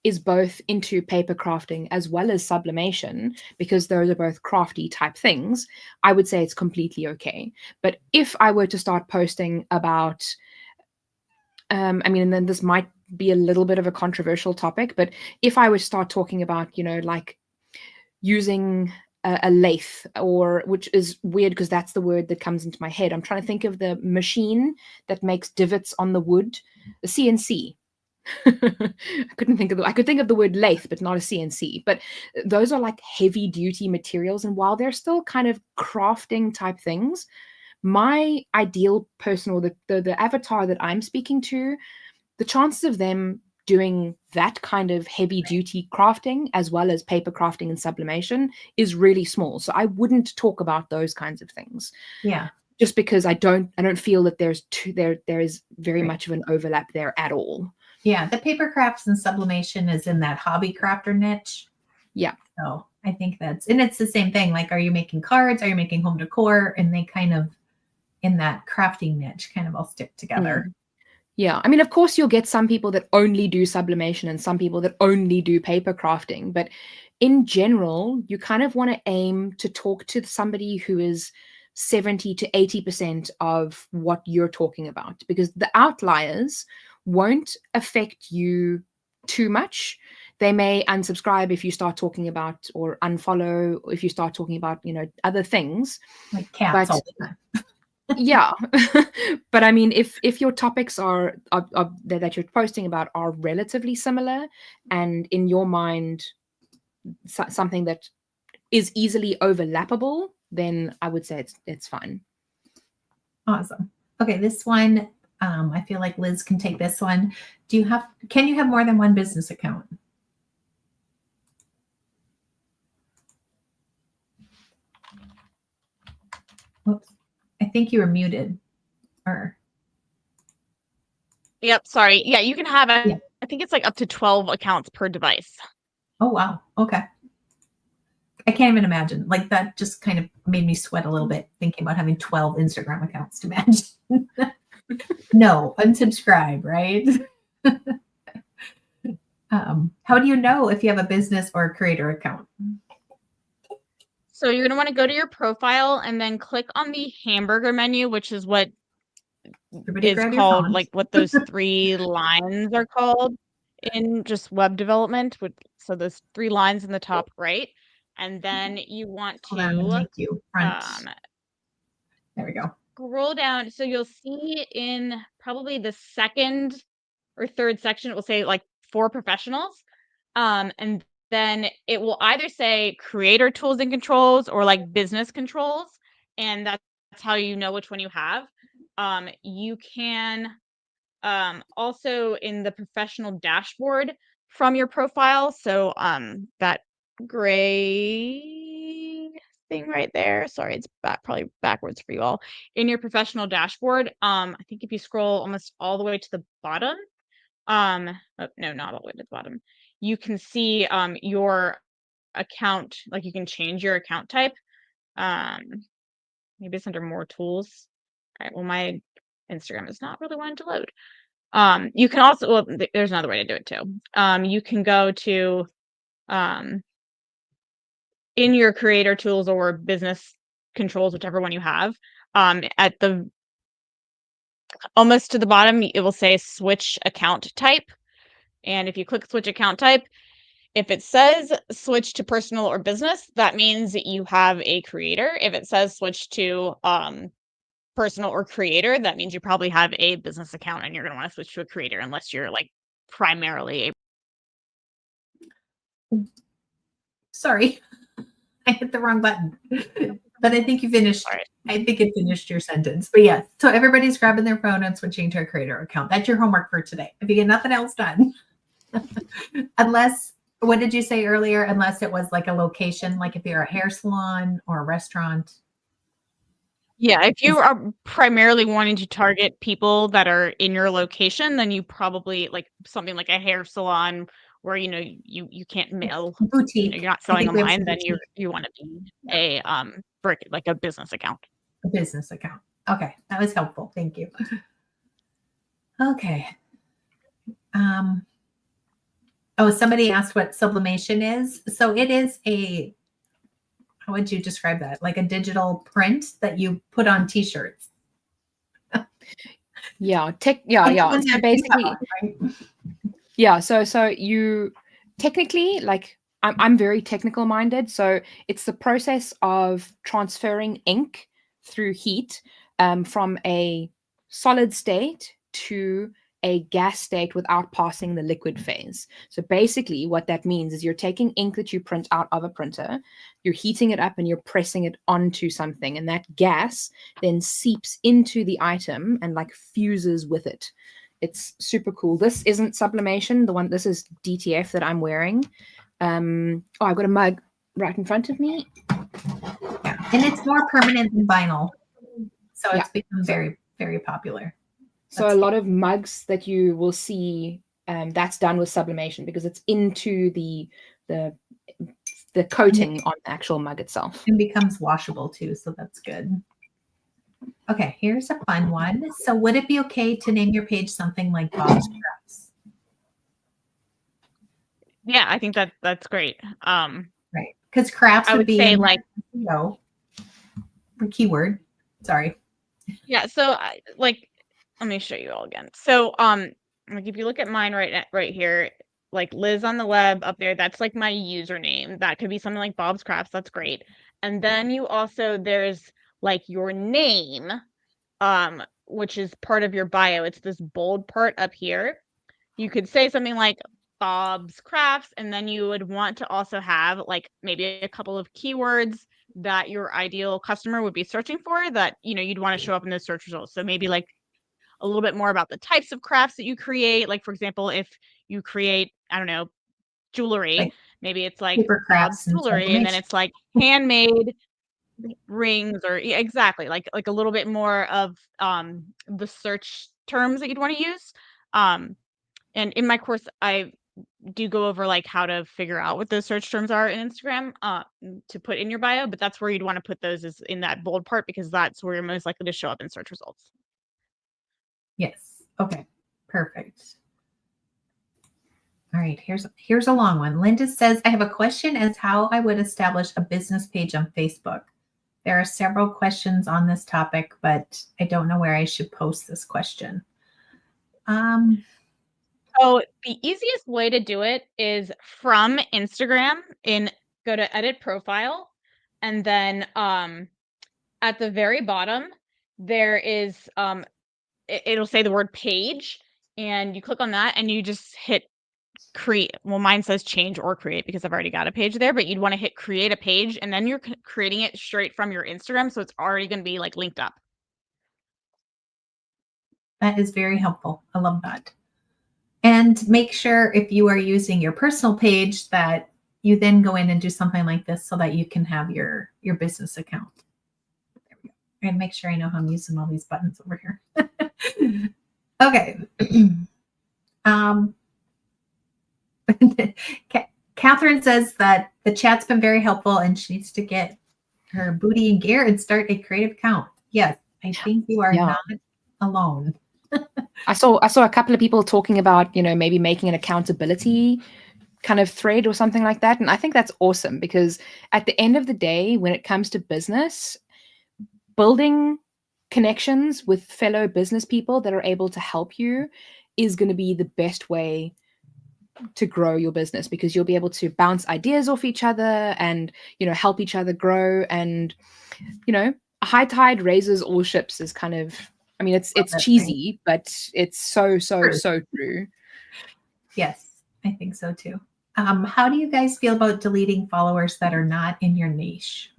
[SPEAKER 2] is both into paper crafting as well as sublimation, because those are both crafty type things, I would say it's completely okay. But if I were to start posting about, I mean, and then this might be a little bit of a controversial topic, but if I would start talking about, like using a lathe, or, which is weird because that's the word that comes into my head. I'm trying to think of the machine that makes divots on the wood, the CNC. I could think of the word lathe, but not a CNC. But those are like heavy duty materials. And while they're still kind of crafting type things, my ideal person, or the avatar that I'm speaking to, the chances of them doing that kind of heavy duty crafting as well as paper crafting and sublimation is really small. So I wouldn't talk about those kinds of things.
[SPEAKER 1] Yeah.
[SPEAKER 2] Just because I don't feel that there is very much of an overlap there at all.
[SPEAKER 1] Yeah, the paper crafts and sublimation is in that hobby crafter niche.
[SPEAKER 2] Yeah.
[SPEAKER 1] So I think and it's the same thing. Like, are you making cards? Are you making home decor? And they kind of, in that crafting niche, kind of all stick together.
[SPEAKER 2] Yeah. I mean, of course, you'll get some people that only do sublimation and some people that only do paper crafting. But in general, you kind of want to aim to talk to somebody who is 70 to 80% of what you're talking about, because the outliers won't affect you too much. They may unsubscribe if you start talking about, or unfollow if you start talking about, other things.
[SPEAKER 1] Like cats all the time.
[SPEAKER 2] Yeah. But I mean, if your topics are that you're posting about are relatively similar, and in your mind something that is easily overlappable, then I would say it's fine.
[SPEAKER 1] Awesome. Okay, this one, I feel like Liz can take this one. Can you have more than one business account? Whoops. I think you were muted. Or
[SPEAKER 3] Yep, sorry. Yeah, you can have
[SPEAKER 1] Yeah.
[SPEAKER 3] I think it's like up to 12 accounts per device.
[SPEAKER 1] oh wow. Okay. I can't even imagine. Like that just kind of made me sweat a little bit thinking about having 12 Instagram accounts to manage. No, unsubscribe, right? How do you know if you have a business or a creator account?
[SPEAKER 3] So you're going to want to go to your profile and then click on the hamburger menu, which is what
[SPEAKER 1] Everybody
[SPEAKER 3] is
[SPEAKER 1] grab your
[SPEAKER 3] called,
[SPEAKER 1] phones.
[SPEAKER 3] like what those 3 lines are called in just web development. So those 3 lines in the top right. And then you want
[SPEAKER 1] Hold on, I'm gonna
[SPEAKER 3] to
[SPEAKER 1] make you front. There we go.
[SPEAKER 3] scroll down. So you'll see in probably the second or third section, it will say like for professionals. And then it will either say creator tools and controls or like business controls. And that's how you know which one you have. You can also in the professional dashboard from your profile. So that gray thing right there. Sorry, it's probably backwards for you all. In your professional dashboard, I think if you scroll almost all the way to the bottom, oh, no, not all the way to the bottom, you can see your account, like you can change your account type. Maybe it's under more tools. All right, well, my Instagram is not really wanting to load. You can also, well, there's another way to do it too. You can go to in your creator tools or business controls, whichever one you have, at the almost to the bottom, it will say switch account type. And if you click switch account type, if it says switch to personal or business, that means that you have a creator. If it says switch to personal or creator, that means you probably have a business account and you're going to want to switch to a creator unless you're like primarily a.
[SPEAKER 1] Sorry, I hit the wrong button. But I think you finished.
[SPEAKER 3] Sorry.
[SPEAKER 1] I think it finished your sentence. But yes, so everybody's grabbing their phone and switching to a creator account. That's your homework for today. If you get nothing else done, unless, what did you say earlier? Unless it was like a location, like if you're a hair salon or a restaurant.
[SPEAKER 3] Yeah, if you are primarily wanting to target people that are in your location, then you probably like something like a hair salon where you can't mail,
[SPEAKER 1] Boutique.
[SPEAKER 3] you're not selling online, then
[SPEAKER 1] boutique.
[SPEAKER 3] you want to be a like a business account.
[SPEAKER 1] A business account. Okay, that was helpful. Thank you. Okay. Oh, somebody asked what sublimation is. So it is how would you describe that? Like a digital print that you put on t-shirts.
[SPEAKER 2] Yeah. So basically,
[SPEAKER 1] right?
[SPEAKER 2] yeah. So you technically, like, I'm very technical minded. So it's the process of transferring ink through heat from a solid state to a gas state without passing the liquid phase. So basically, what that means is you're taking ink that you print out of a printer, you're heating it up and you're pressing it onto something, and that gas then seeps into the item and like fuses with it. It's super cool. This isn't sublimation. This is DTF that I'm wearing. I've got a mug right in front of me.
[SPEAKER 1] Yeah, and it's more permanent than vinyl, so it's become very, very popular.
[SPEAKER 2] So a lot of mugs that you will see, that's done with sublimation because it's into the coating on the actual mug itself.
[SPEAKER 1] It becomes washable too, so that's good. Okay, here's a fun one. So would it be okay to name your page something like Bob's Crafts?
[SPEAKER 3] Yeah, I think that's great.
[SPEAKER 1] Right, because crafts would be
[SPEAKER 3] say like
[SPEAKER 1] keyword. Sorry.
[SPEAKER 3] Yeah, so like let me show you all again. So like if you look at mine right here, like Liz on the web up there, that's like my username. That could be something like Bob's Crafts. That's great. And then you also there's like your name, which is part of your bio. It's this bold part up here. You could say something like Bob's Crafts, and then you would want to also have like maybe a couple of keywords that your ideal customer would be searching for that, you'd want to show up in those search results. So maybe like a little bit more about the types of crafts that you create. Like, for example, if you create, I don't know, jewelry,
[SPEAKER 1] Like
[SPEAKER 3] maybe it's like
[SPEAKER 1] paper
[SPEAKER 3] Bob's
[SPEAKER 1] crafts and
[SPEAKER 3] Jewelry, and then
[SPEAKER 1] sublimation.
[SPEAKER 3] it's like handmade rings, or exactly like a little bit more of the search terms that you'd want to use. And in my course, I do go over like how to figure out what those search terms are in Instagram to put in your bio, but that's where you'd want to put those is in that bold part, because that's where you're most likely to show up in search results.
[SPEAKER 1] Yes. Okay. Perfect. All right. Here's a long one. Linda says, I have a question as how I would establish a business page on Facebook. There are several questions on this topic, but I don't know where I should post this question.
[SPEAKER 3] So the easiest way to do it is from Instagram go to edit profile, and then at the very bottom there is it'll say the word page, and you click on that and you just hit create. Well, mine says change or create because I've already got a page there, but you'd want to hit create a page, and then you're creating it straight from your Instagram, so it's already going to be like linked up.
[SPEAKER 1] That is very helpful. I love that. And make sure if you are using your personal page that you then go in and do something like this so that you can have your business account. There we go. And make sure I know how I'm using all these buttons over here. Okay. Catherine says that the chat's been very helpful and she needs to get her booty in gear and start a creative account. Yes, I think you are not alone.
[SPEAKER 2] I saw a couple of people talking about, maybe making an accountability kind of thread or something like that. And I think that's awesome, because at the end of the day, when it comes to business, building connections with fellow business people that are able to help you is going to be the best way to grow your business, because you'll be able to bounce ideas off each other and, help each other grow. And, a high tide raises all ships is kind of, I mean, it's cheesy, right? But it's so true.
[SPEAKER 1] Yes, I think so too. How do you guys feel about deleting followers that are not in your niche?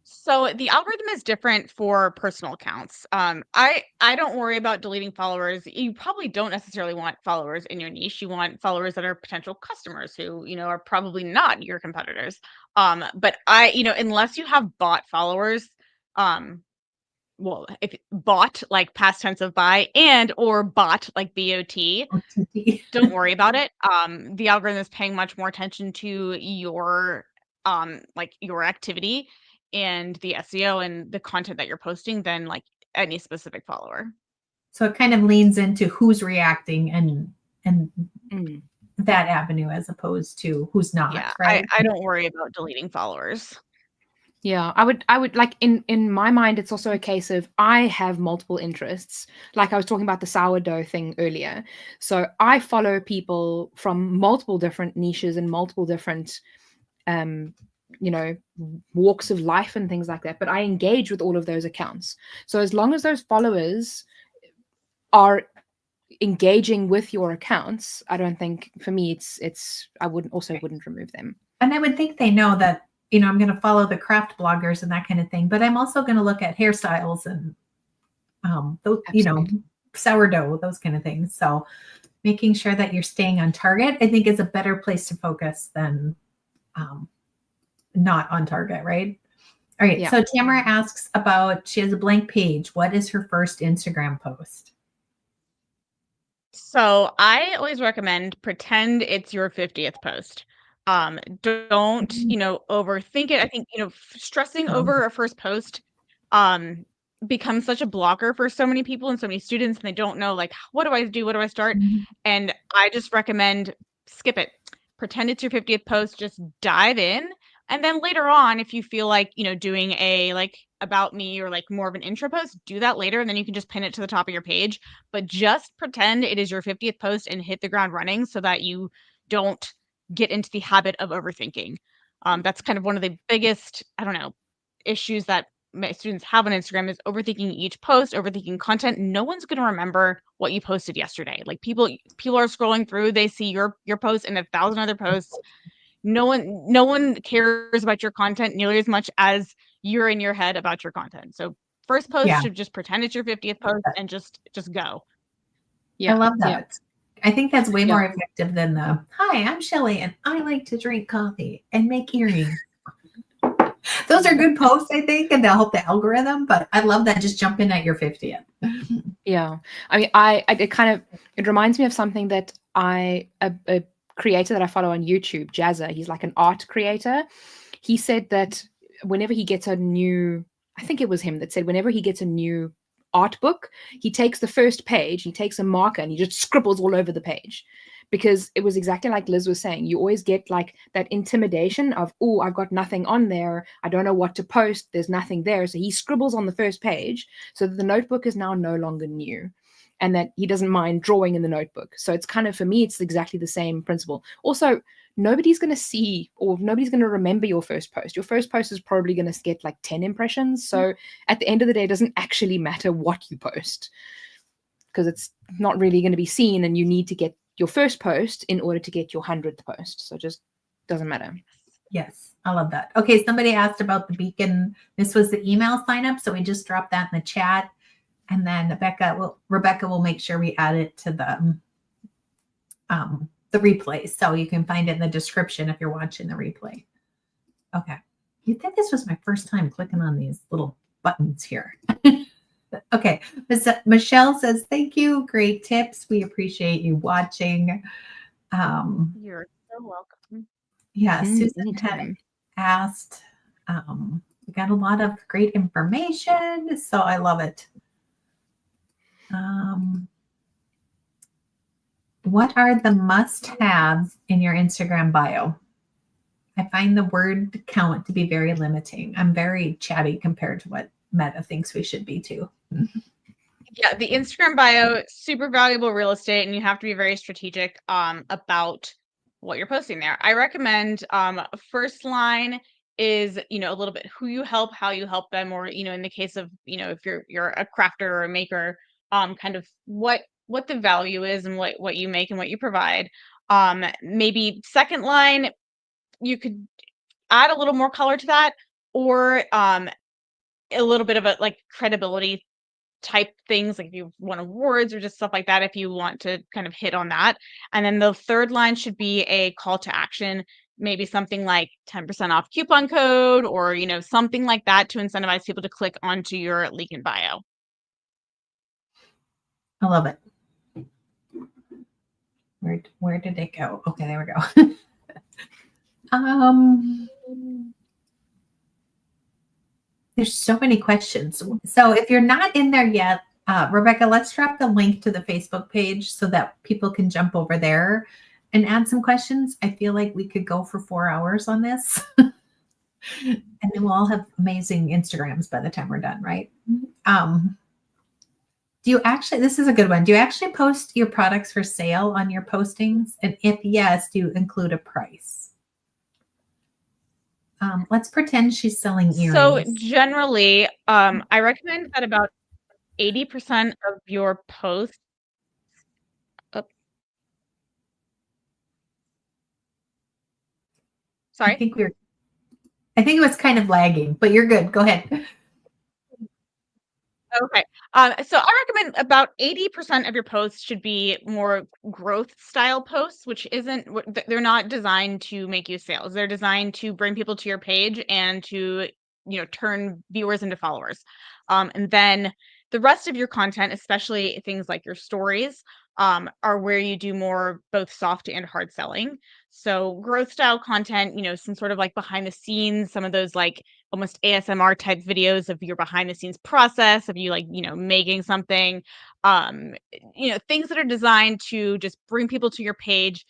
[SPEAKER 3] So the algorithm is different for personal accounts. I don't worry about deleting followers. You probably don't necessarily want followers in your niche. You want followers that are potential customers who, are probably not your competitors. But unless you have bought followers, well, if bought like past tense of buy and or bot like BOT, don't worry about it. The algorithm is paying much more attention to your your activity and the SEO and the content that you're posting than like any specific follower.
[SPEAKER 1] So it kind of leans into who's reacting and that avenue as opposed to who's not.
[SPEAKER 3] Yeah,
[SPEAKER 1] right?
[SPEAKER 3] I don't worry about deleting followers.
[SPEAKER 2] Yeah, I would like in my mind, it's also a case of I have multiple interests. Like I was talking about the sourdough thing earlier. So I follow people from multiple different niches and multiple different walks of life and things like that, but I engage with all of those accounts. So as long as those followers are engaging with your accounts, I don't think, for me, it's I wouldn't remove them. And
[SPEAKER 1] I would think they know that, I'm going to follow the craft bloggers and that kind of thing, but I'm also going to look at hairstyles and those, sourdough, those kind of things. So making sure that you're staying on target, I think, is a better place to focus than not on target, right? All right. Yeah. So Tamara asks about, she has a blank page. What is her first Instagram post?
[SPEAKER 3] So I always recommend pretend it's your 50th post. Don't, overthink it. I think, stressing over a first post becomes such a blocker for so many people and so many students, and they don't know, like, what do I do? What do I start? And I just recommend skip it. Pretend it's your 50th post, just dive in. And then later on, if you feel like, doing a like about me or like more of an intro post, do that later. And then you can just pin it to the top of your page. But just pretend it is your 50th post and hit the ground running so that you don't get into the habit of overthinking. That's kind of one of the biggest, issues that my students have on Instagram is overthinking each post, overthinking content. No one's going to remember what you posted yesterday. Like people are scrolling through, they see your post and 1,000 other posts. No one cares about your content nearly as much as you're in your head about your content. So first post should just pretend it's your 50th post and just go.
[SPEAKER 1] I love that. I think that's way more effective than the, hi, I'm Shelly and I like to drink coffee and make earrings. Those are good posts, I think, and they'll help the algorithm, but I love that. Just jump in at your 50th.
[SPEAKER 2] Yeah. I mean, it reminds me of something that a creator that I follow on YouTube, Jazza, he's like an art creator. He said that whenever he gets a new, I think it was him that said, whenever he gets a new art book, he takes the first page, he takes a marker and he just scribbles all over the page. Because it was exactly like Liz was saying, you always get like that intimidation of, oh, I've got nothing on there. I don't know what to post. There's nothing there. So he scribbles on the first page so that the notebook is now no longer new and that he doesn't mind drawing in the notebook. So it's kind of, for me, it's exactly the same principle. Also, nobody's going to see or nobody's going to remember your first post. Your first post is probably going to get like 10 impressions. So at the end of the day, it doesn't actually matter what you post because it's not really going to be seen and you need to get your first post in order to get your 100th post. So it just doesn't matter.
[SPEAKER 1] Yes, I love that. Okay, somebody asked about the beacon. This was the email sign up, so we just dropped that in the chat, and then Rebecca will make sure we add it to the replay, so you can find it in the description if you're watching the replay. Okay, you'd think this was my first time clicking on these little buttons here. Okay, Michelle says, thank you. Great tips. We appreciate you watching.
[SPEAKER 3] You're so welcome.
[SPEAKER 1] Yeah, Susan had asked, we got a lot of great information, so I love it. What are the must-haves in your Instagram bio? I find the word count to be very limiting. I'm very chatty compared to what Meta thinks we should be too.
[SPEAKER 3] Yeah, the Instagram bio, super valuable real estate, and you have to be very strategic about what you're posting there. I recommend first line is, a little bit who you help, how you help them, or, in the case of, if you're a crafter or a maker, kind of what the value is and what you make and what you provide. Maybe second line, you could add a little more color to that, or a little bit of a like credibility type things, like if you won awards or just stuff like that, if you want to kind of hit on that. And then the third line should be a call to action, maybe something like 10% off coupon code, or something like that to incentivize people to click onto your link in bio.
[SPEAKER 1] I love it. Where did it go? Okay, there we go. There's so many questions. So if you're not in there yet, Rebecca, let's drop the link to the Facebook page so that people can jump over there and add some questions. I feel like we could go for 4 hours on this. And then we'll all have amazing Instagrams by the time we're done, right? Do you actually, this is a good one. Do you actually post your products for sale on your postings? And if yes, do you include a price? Let's pretend she's selling earrings.
[SPEAKER 3] So generally, I recommend that about 80% of your posts. Sorry.
[SPEAKER 1] I think it was kind of lagging, but you're good. Go ahead.
[SPEAKER 3] Okay. So I recommend about 80% of your posts should be more growth style posts, which they're not designed to make you sales. They're designed to bring people to your page and to, turn viewers into followers. And then the rest of your content, especially things like your stories, are where you do more both soft and hard selling. So growth style content, some sort of like behind the scenes, some of those like almost ASMR type videos of your behind the scenes process of you like, making something, things that are designed to just bring people to your page.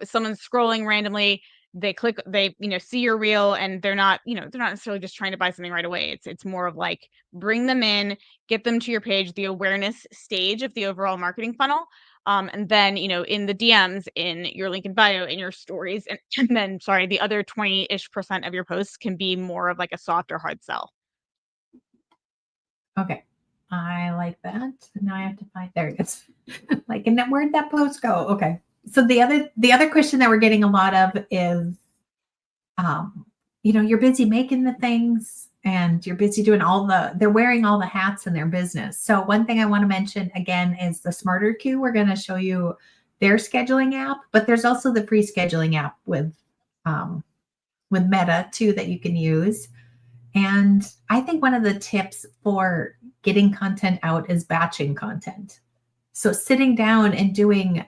[SPEAKER 3] Someone's scrolling randomly, they click, they, see your reel and they're not necessarily just trying to buy something right away. It's more of like bring them in, get them to your page, the awareness stage of the overall marketing funnel. And then, in the DMs, in your link in bio, in your stories, and then, sorry, the other 20-ish% of your posts can be more of like a soft or hard sell.
[SPEAKER 1] Okay. I like that. Now I have to find, there it is. Like, and then where'd that post go? Okay. So the other question that we're getting a lot of is, you're busy making the things and you're busy doing they're wearing all the hats in their business. So one thing I want to mention again is the Smarter Queue. We're going to show you their scheduling app, but there's also the free scheduling app with Meta too that you can use. And I think one of the tips for getting content out is batching content. So sitting down and doing,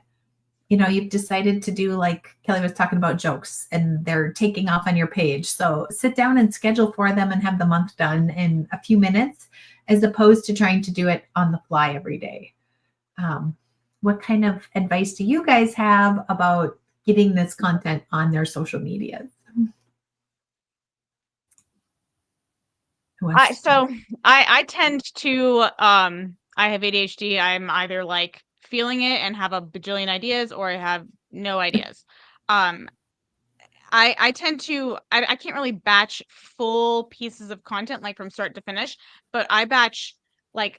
[SPEAKER 1] you've decided to do, like Kelly was talking about, jokes and they're taking off on your page. So sit down and schedule for them and have the month done in a few minutes, as opposed to trying to do it on the fly every day. What kind of advice do you guys have about getting this content on their social media?
[SPEAKER 3] I tend to, I have ADHD. I'm either like feeling it and have a bajillion ideas, or I have no ideas. I tend to, I can't really batch full pieces of content, like from start to finish, but I batch like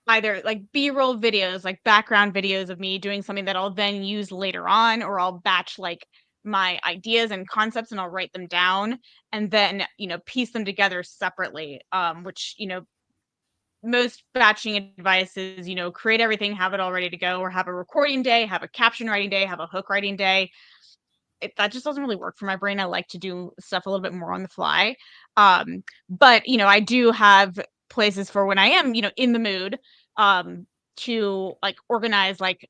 [SPEAKER 3] either like B-roll videos, like background videos of me doing something that I'll then use later on, or I'll batch like my ideas and concepts and I'll write them down and then, piece them together separately. Which, most batching advice is, create everything, have it all ready to go, or have a recording day, have a caption writing day, have a hook writing day. That just doesn't really work for my brain. I like to do stuff a little bit more on the fly. But, I do have places for when I am, in the mood, to like organize, like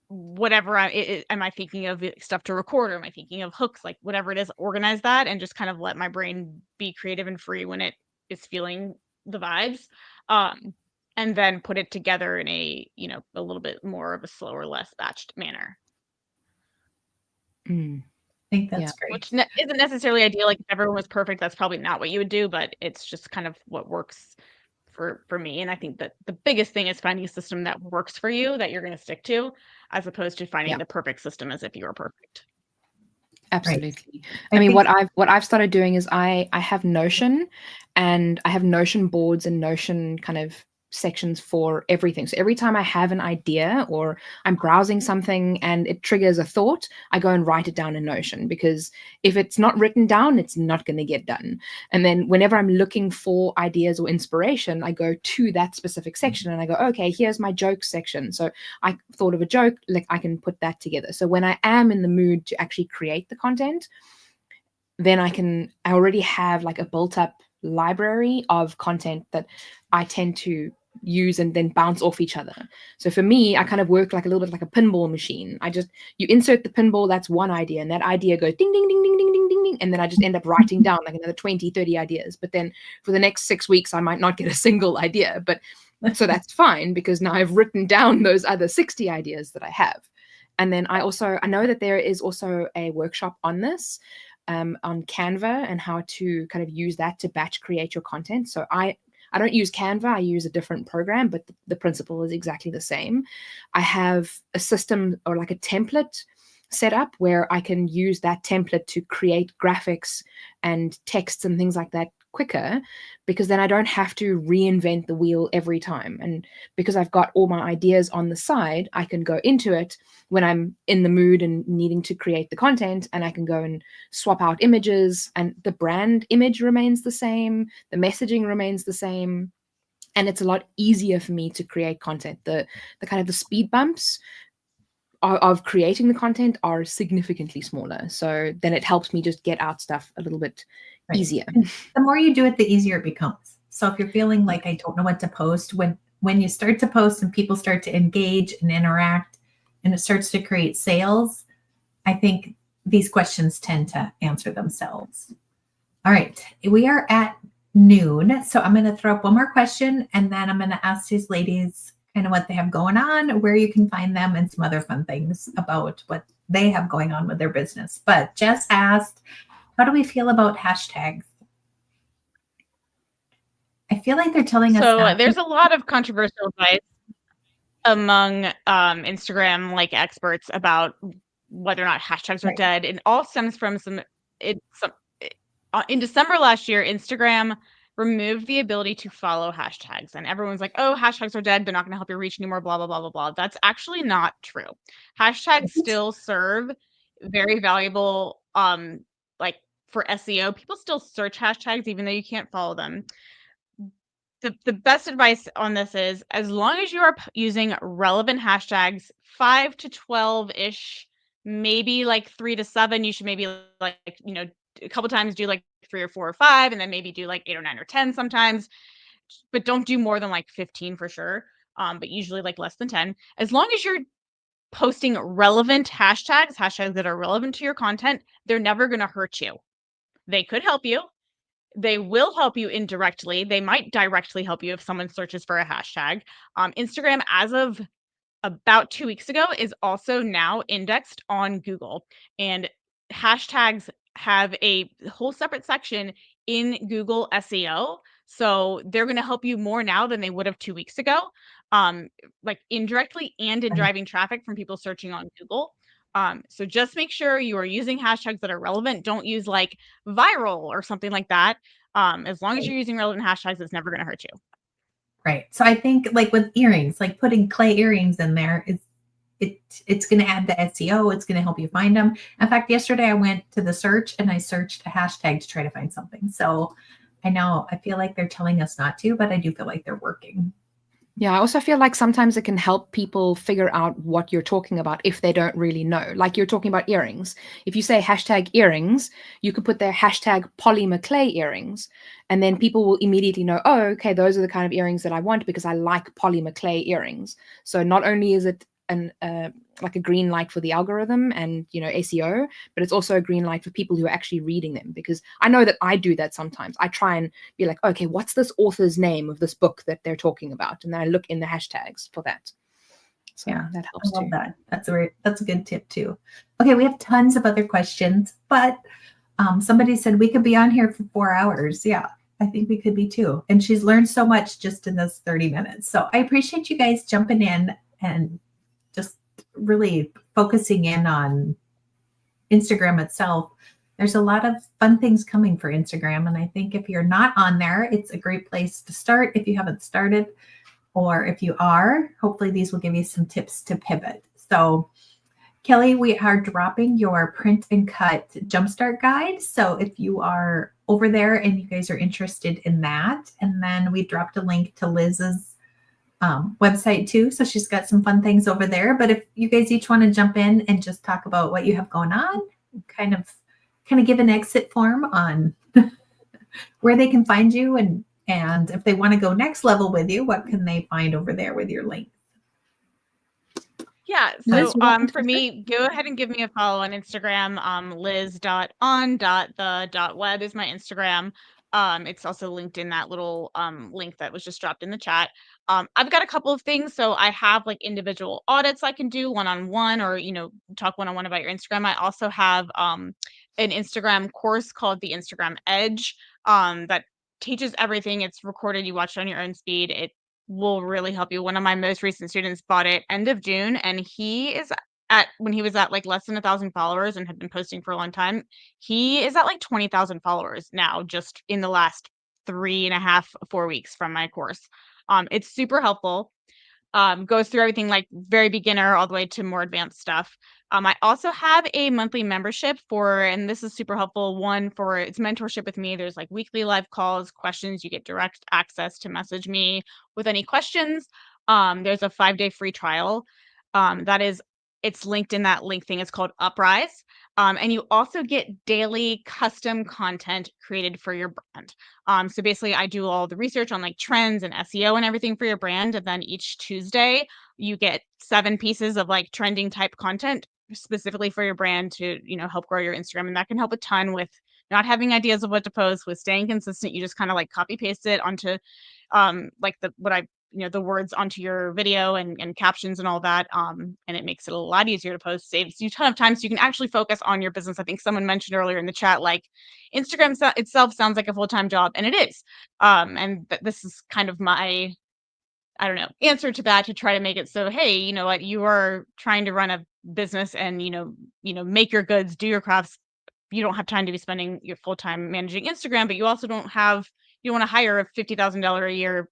[SPEAKER 3] whatever am I thinking of stuff to record, or am I thinking of hooks, like whatever it is, organize that and just kind of let my brain be creative and free when it is feeling the vibes. And then put it together in a little bit more of a slower, less batched manner.
[SPEAKER 1] I think that's great.
[SPEAKER 3] Which isn't necessarily ideal. Like, if everyone was perfect, that's probably not what you would do, but it's just kind of what works for me. And I think that the biggest thing is finding a system that works for you, that you're going to stick to, as opposed to finding the perfect system as if you were perfect.
[SPEAKER 2] Absolutely. Right. I mean, what I've started doing is I have Notion, and I have Notion boards and Notion kind of sections for everything. So every time I have an idea or I'm browsing something and it triggers a thought, I go and write it down in Notion, because if it's not written down, it's not going to get done. And then whenever I'm looking for ideas or inspiration, I go to that specific section and I go, okay, here's my joke section. So I thought of a joke, like I can put that together. So when I am in the mood to actually create the content, then I already have like a built up library of content that I tend to use and then bounce off each other. So for me, I kind of work like a little bit like a pinball machine. You insert the pinball, that's one idea, and that idea goes ding, ding, ding, ding, ding, ding, ding, ding. And then I just end up writing down like another 20, 30 ideas. But then for the next 6 weeks, I might not get a single idea. But so that's fine, because now I've written down those other 60 ideas that I have. And then I know that there is also a workshop on this, on Canva, and how to kind of use that to batch create your content. So I don't use Canva, I use a different program, but the principle is exactly the same. I have a system or like a template set up where I can use that template to create graphics and texts and things like that quicker, because then I don't have to reinvent the wheel every time. And because I've got all my ideas on the side, I can go into it when I'm in the mood and needing to create the content, and I can go and swap out images, and the brand image remains the same, the messaging remains the same, and it's a lot easier for me to create content. The kind of the speed bumps of creating the content are significantly smaller. So then it helps me just get out stuff a little bit easier.
[SPEAKER 1] And the more you do it, the easier it becomes. So if you're feeling like I don't know what to post, when you start to post and people start to engage and interact and it starts to create sales, I think these questions tend to answer themselves. All right, we are at noon. So I'm going to throw up one more question, and then I'm going to ask these ladies kind of what they have going on, where you can find them, and some other fun things about what they have going on with their business. But Jess asked, how do we feel about hashtags? I feel like they're telling us.
[SPEAKER 3] So there's a lot of controversial advice among Instagram like experts about whether or not hashtags are
[SPEAKER 1] Right.
[SPEAKER 3] dead. It all stems from in December last year, Instagram removed the ability to follow hashtags, and everyone's like, "Oh, hashtags are dead. They're not going to help your reach anymore." Blah blah blah blah blah. That's actually not true. Hashtags still serve very valuable, like for SEO. People still search hashtags even though you can't follow them. The best advice on this is, as long as you are using relevant hashtags, 5 to 12-ish, maybe like 3 to 7, you should maybe like, a couple times do like 3 or 4 or 5, and then maybe do like 8 or 9 or 10 sometimes, but don't do more than like 15 for sure. But usually like less than 10. As long as you're posting relevant hashtags that are relevant to your content, they're never going to hurt you. They could help you. They will help you indirectly. They might directly help you if someone searches for a hashtag. Instagram, as of about 2 weeks ago, is also now indexed on Google. And hashtags have a whole separate section in Google SEO. So they're going to help you more now than they would have 2 weeks ago, like indirectly and in driving traffic from people searching on Google. So just make sure you are using hashtags that are relevant. Don't use like viral or something like that. As long as you're using relevant hashtags, it's never going to hurt you.
[SPEAKER 1] Right. So I think like with earrings, like putting clay earrings in there is it's going to add the SEO. It's going to help you find them. In fact, yesterday I went to the search and I searched a hashtag to try to find something. So I know I feel like they're telling us not to, but I do feel like they're working.
[SPEAKER 2] Yeah, I also feel like sometimes it can help people figure out what you're talking about if they don't really know. Like you're talking about earrings. If you say hashtag earrings, you could put their hashtag Polly McClay earrings, and then people will immediately know, oh, okay, those are the kind of earrings that I want because I like Polly McClay earrings. So not only is it like a green light for the algorithm and SEO, but it's also a green light for people who are actually reading them, because I know that I do that sometimes. I try and be like, okay, what's this author's name of this book that they're talking about, and then I look in the hashtags for that. So
[SPEAKER 1] Yeah,
[SPEAKER 2] that helps
[SPEAKER 1] I love
[SPEAKER 2] too.
[SPEAKER 1] that. That's a good tip too. Okay, we have tons of other questions, but somebody said we could be on here for 4 hours. Yeah, I think we could be too. And she's learned so much just in this 30 minutes. So I appreciate you guys jumping in and just really focusing in on Instagram itself. There's a lot of fun things coming for Instagram. And I think if you're not on there, it's a great place to start if you haven't started. Or if you are, hopefully these will give you some tips to pivot. So Kelly, we are dropping your print and cut jumpstart guide. So if you are over there and you guys are interested in that, and then we dropped a link to Liz's website too. So she's got some fun things over there. But if you guys each want to jump in and just talk about what you have going on, kind of give an exit form on where they can find you, and if they want to go next level with you, what can they find over there with your link?
[SPEAKER 3] Yeah,
[SPEAKER 2] Liz,
[SPEAKER 3] so
[SPEAKER 2] you want to
[SPEAKER 3] for me, go ahead and give me a follow on Instagram. Liz.on.the.web is my Instagram. It's also linked in that little link that was just dropped in the chat. I've got a couple of things. So I have like individual audits I can do one-on-one, or talk one-on-one about your Instagram. I also have an Instagram course called the Instagram Edge that teaches everything. It's recorded. You watch it on your own speed. It will really help you. One of my most recent students bought it end of June, and when he was at like less than 1,000 followers and had been posting for a long time, he is at like 20,000 followers now, just in the last 3.5, 4 weeks from my course. It's super helpful. Goes through everything like very beginner all the way to more advanced stuff. I also have a monthly membership and this is super helpful. One, for it's mentorship with me. There's like weekly live calls, questions. You get direct access to message me with any questions. There's a 5-day free trial. It's linked in that link thing. It's called Uprise. And you also get daily custom content created for your brand. So basically I do all the research on like trends and SEO and everything for your brand. And then each Tuesday you get 7 pieces of like trending type content specifically for your brand to, help grow your Instagram. And that can help a ton with not having ideas of what to post, with staying consistent. You just kind of like copy paste it onto like the words onto your video and captions and all that. And it makes it a lot easier to post, saves you a ton of time so you can actually focus on your business. I think someone mentioned earlier in the chat, like Instagram itself sounds like a full-time job, and it is. And this is kind of my I don't know, answer to that to try to make it so, hey, you know what, you are trying to run a business and, make your goods, do your crafts. You don't have time to be spending your full time managing Instagram, but you also you want to hire a $50,000 a year,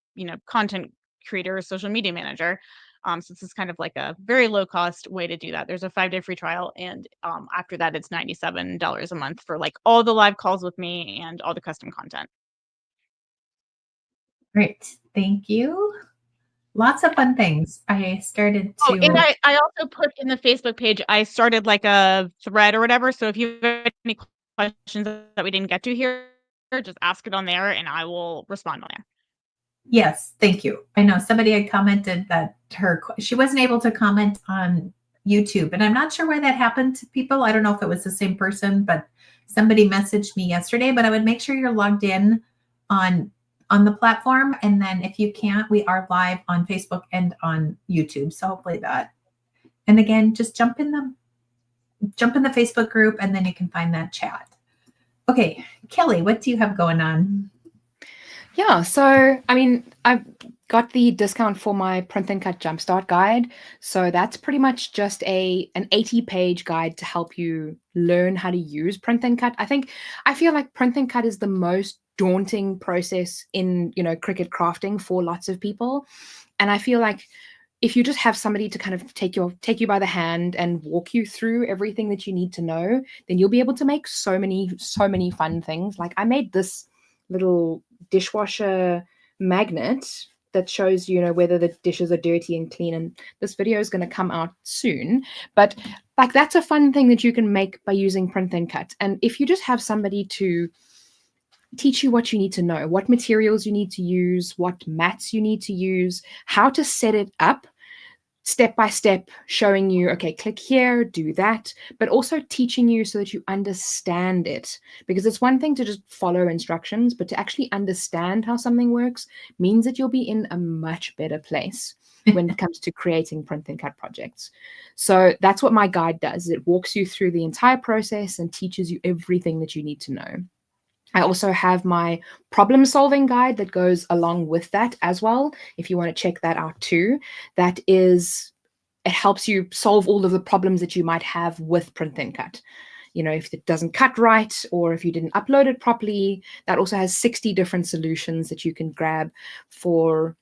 [SPEAKER 3] content creator or social media manager. So this is kind of like a very low cost way to do that. There's a 5-day free trial. And after that, it's $97 a month for like all the live calls with me and all the custom content.
[SPEAKER 1] Great. Thank you. Lots of fun things. I started to.
[SPEAKER 3] Oh, and I also put in the Facebook page, I started like a thread or whatever. So if you have any questions that we didn't get to here, just ask it on there and I will respond on there.
[SPEAKER 1] Yes, thank you. I know somebody had commented that she wasn't able to comment on YouTube, and I'm not sure why that happened to people. I don't know if it was the same person, but somebody messaged me yesterday. But I would make sure you're logged in on the platform, and then if you can't, we are live on Facebook and on YouTube. So hopefully that. And again, just jump in the Facebook group, and then you can find that chat. Okay, Kelly, what do you have going on?
[SPEAKER 2] Yeah, so I mean, I've got the discount for my print and cut jumpstart guide. So that's pretty much just an 80-page guide to help you learn how to use print and cut. I feel like print and cut is the most daunting process in, Cricut crafting for lots of people. And I feel like if you just have somebody to kind of take you by the hand and walk you through everything that you need to know, then you'll be able to make so many fun things. Like I made this little dishwasher magnet that shows whether the dishes are dirty and clean, and this video is going to come out soon, but like that's a fun thing that you can make by using print and cut. And if you just have somebody to teach you what you need to know, what materials you need to use, what mats you need to use, how to set it up step by step, showing you, okay, click here, do that, but also teaching you so that you understand it. Because it's one thing to just follow instructions, but to actually understand how something works means that you'll be in a much better place when it comes to creating print and cut projects. So that's what my guide does. It walks you through the entire process and teaches you everything that you need to know. I also have my problem solving guide that goes along with that as well. If you want to check that out too, it helps you solve all of the problems that you might have with print and cut. If it doesn't cut right, or if you didn't upload it properly, that also has 60 different solutions that you can grab for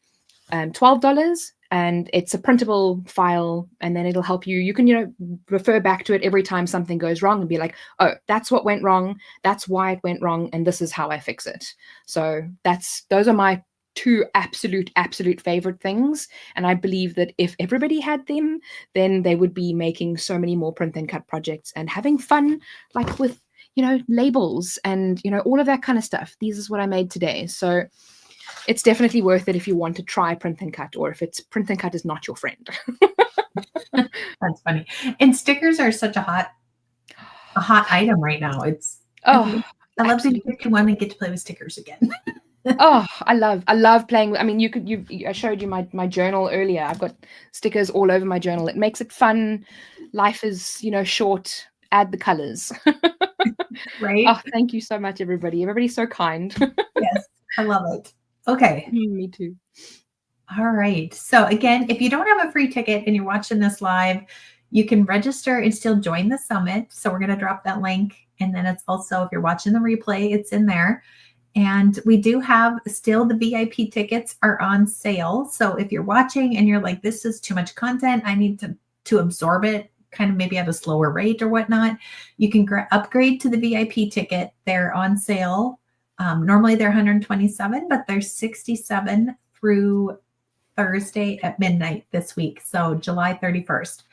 [SPEAKER 2] $12. And it's a printable file, and then it'll help you. You can, refer back to it every time something goes wrong and be like, oh, that's what went wrong. That's why it went wrong. And this is how I fix it. So those are my two absolute favorite things. And I believe that if everybody had them, then they would be making so many more print and cut projects and having fun, like with, labels and, all of that kind of stuff. This is what I made today. So it's definitely worth it if you want to try print and cut, or if print and cut is not your friend.
[SPEAKER 1] That's funny. And stickers are such a hot item right now. I love being 51 and get to play with stickers again.
[SPEAKER 2] I love playing with. I mean, I showed you my journal earlier. I've got stickers all over my journal. It makes it fun. Life is, short. Add the colors.
[SPEAKER 1] Right.
[SPEAKER 2] Oh, thank you so much, everybody. Everybody's so kind.
[SPEAKER 1] Yes, I love it. Okay.
[SPEAKER 2] Me too.
[SPEAKER 1] All right. So again, if you don't have a free ticket and you're watching this live, you can register and still join the summit. So we're going to drop that link. And then it's also, if you're watching the replay, it's in there. And we do have still the VIP tickets are on sale. So if you're watching and you're like, this is too much content, I need to absorb it kind of maybe at a slower rate or whatnot, you can upgrade to the VIP ticket. They're on sale. Normally they're $127, but they're $67 through Thursday at midnight this week. So July 31st.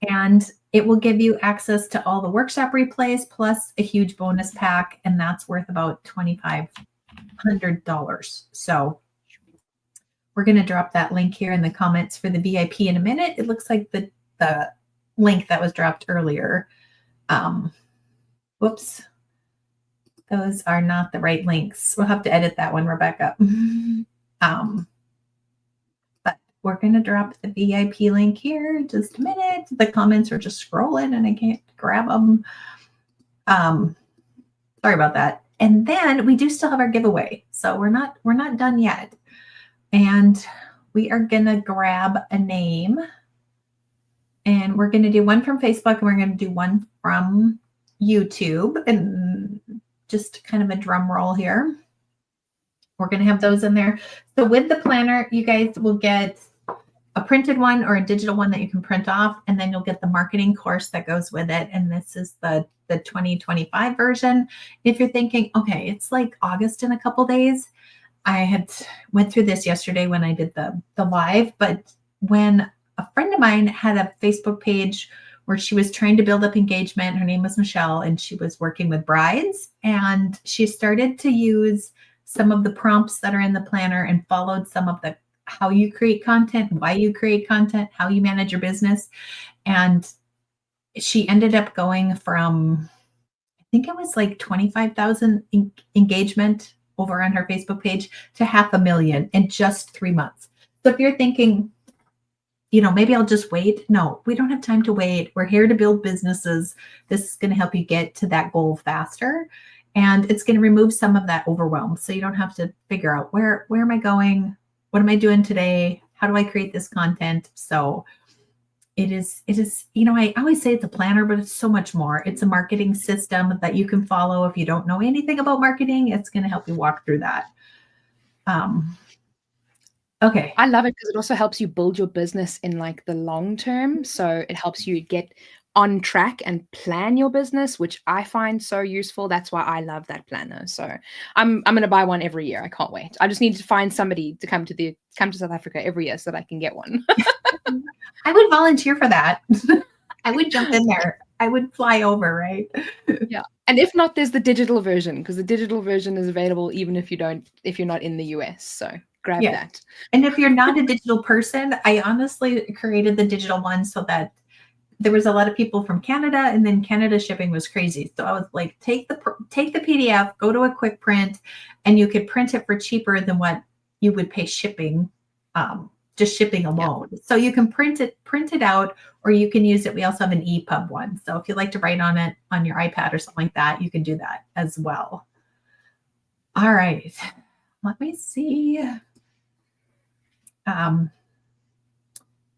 [SPEAKER 1] And it will give you access to all the workshop replays plus a huge bonus pack. And that's worth about $2,500. So we're going to drop that link here in the comments for the VIP in a minute. It looks like the link that was dropped earlier. Whoops. Those are not the right links. We'll have to edit that one, Rebecca. But we're going to drop the VIP link here in just a minute. The comments are just scrolling and I can't grab them. Sorry about that. And then we do still have our giveaway. So we're not done yet. And we are going to grab a name, and we're going to do one from Facebook and we're going to do one from YouTube, and just kind of a drum roll here. We're going to have those in there. So with the planner, you guys will get a printed one or a digital one that you can print off, and then you'll get the marketing course that goes with it. And this is the 2025 version. If you're thinking, okay, it's like August in a couple days, I had went through this yesterday when I did the live, but when a friend of mine had a Facebook page where she was trying to build up engagement, her name was Michelle, and she was working with brides, and she started to use some of the prompts that are in the planner and followed some of the how you create content, why you create content, how you manage your business. And she ended up going from, I think it was like 25,000 engagement over on her Facebook page to 500,000 in just 3 months. So if you're thinking, maybe I'll just wait. No, we don't have time to wait. We're here to build businesses. This is going to help you get to that goal faster. And it's going to remove some of that overwhelm. So you don't have to figure out where am I going? What am I doing today? How do I create this content? So it is, I always say it's a planner, but it's so much more. It's a marketing system that you can follow. If you don't know anything about marketing, it's going to help you walk through that. Okay.
[SPEAKER 2] I love it because it also helps you build your business in like the long term. So it helps you get on track and plan your business, which I find so useful. That's why I love that planner. So I'm going to buy one every year. I can't wait. I just need to find somebody to come to South Africa every year so that I can get one.
[SPEAKER 1] I would volunteer for that. I would jump in there. I would fly over, right?
[SPEAKER 2] Yeah. And if not, there's the digital version, because the digital version is available even if you're not in the US. So grab that.
[SPEAKER 1] And if you're not a digital person, I honestly created the digital one so that there was a lot of people from Canada, and then Canada shipping was crazy. So I was like, take the PDF, go to a quick print, and you could print it for cheaper than what you would pay shipping, just shipping alone. Yeah. So you can print it out, or you can use it. We also have an EPUB one. So if you like to write on it on your iPad or something like that, you can do that as well. All right, let me see.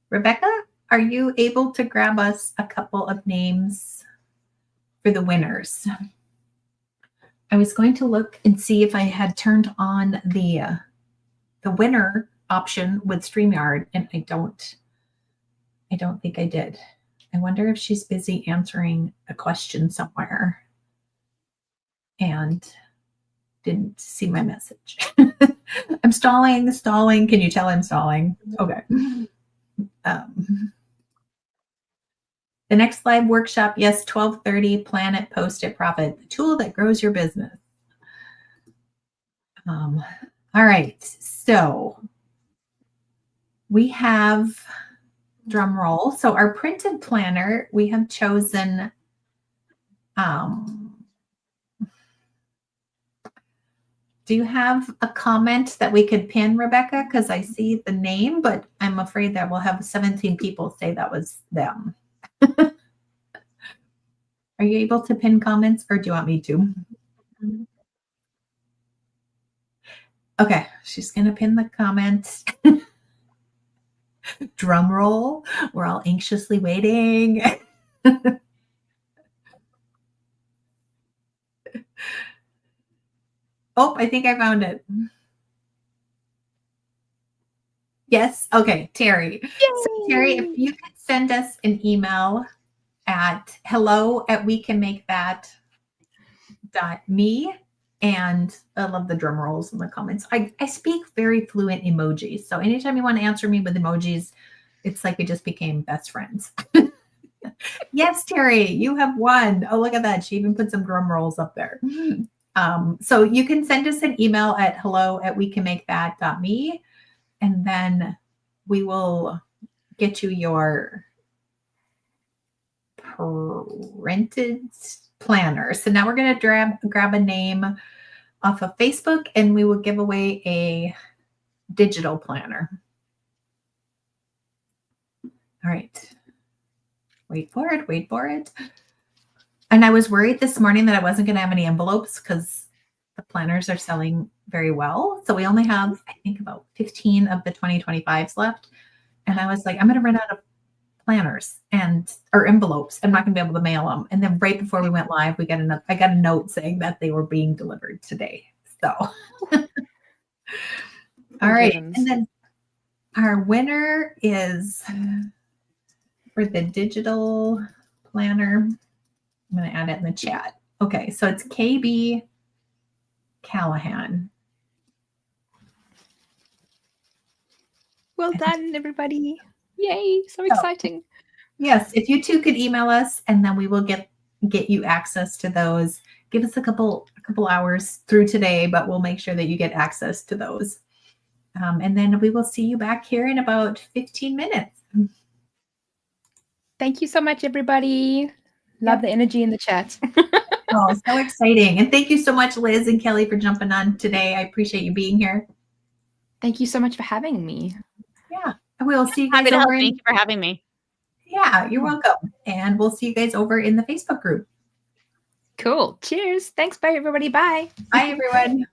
[SPEAKER 1] Rebecca, are you able to grab us a couple of names for the winners? I was going to look and see if I had turned on the winner option with StreamYard, and I don't think I did. I wonder if she's busy answering a question somewhere and didn't see my message. I'm stalling. Can you tell I'm stalling? Okay. The next live workshop, yes, 12:30, Plan It, Post It, Profit, the tool that grows your business. All right, so we have, drum roll. So our printed planner, we have chosen, do you have a comment that we could pin, Rebecca? Because I see the name, but I'm afraid that we'll have 17 people say that was them. Are you able to pin comments, or do you want me to? Okay, she's going to pin the comment. Drum roll. We're all anxiously waiting. Oh, I think I found it. Yes. Okay, Terri. So Terri, if you could send us an email at hello@wecanmakethat.me, and I love the drum rolls in the comments. I speak very fluent emojis, so anytime you want to answer me with emojis, it's like we just became best friends. Yes, Terri, you have won. Oh, look at that. She even put some drum rolls up there. So you can send us an email at hello@wecanmakethat.me, and then we will get you your printed planner. So now we're going to grab a name off of Facebook, and we will give away a digital planner. All right. Wait for it. And I was worried this morning that I wasn't going to have any envelopes because the planners are selling very well. So we only have, I think, about 15 of the 2025s left. And I was like, I'm going to run out of planners or envelopes. I'm not going to be able to mail them. And then right before we went live, I got a note saying that they were being delivered today. So, all right.
[SPEAKER 2] Heavens.
[SPEAKER 1] And then our winner is for the digital planner. I'm going to add it in the chat. Okay. So it's KB Callahan.
[SPEAKER 2] Well done, everybody. Yay, so exciting.
[SPEAKER 1] Yes, if you two could email us, and then we will get you access to those. Give us a couple hours through today, but we'll make sure that you get access to those. And then we will see you back here in about 15 minutes.
[SPEAKER 2] Thank you so much, everybody. Love the energy in the chat.
[SPEAKER 1] Oh, so exciting. And thank you so much, Liz and Kelly, for jumping on today. I appreciate you being here.
[SPEAKER 2] Thank you so much for having me.
[SPEAKER 1] Yeah. And we'll see you guys
[SPEAKER 3] Happy to help.
[SPEAKER 1] over
[SPEAKER 3] Thank you for having me.
[SPEAKER 1] Yeah, you're welcome. And we'll see you guys over in the Facebook group.
[SPEAKER 2] Cool. Cheers. Thanks. Bye, everybody. Bye.
[SPEAKER 1] Bye, everyone.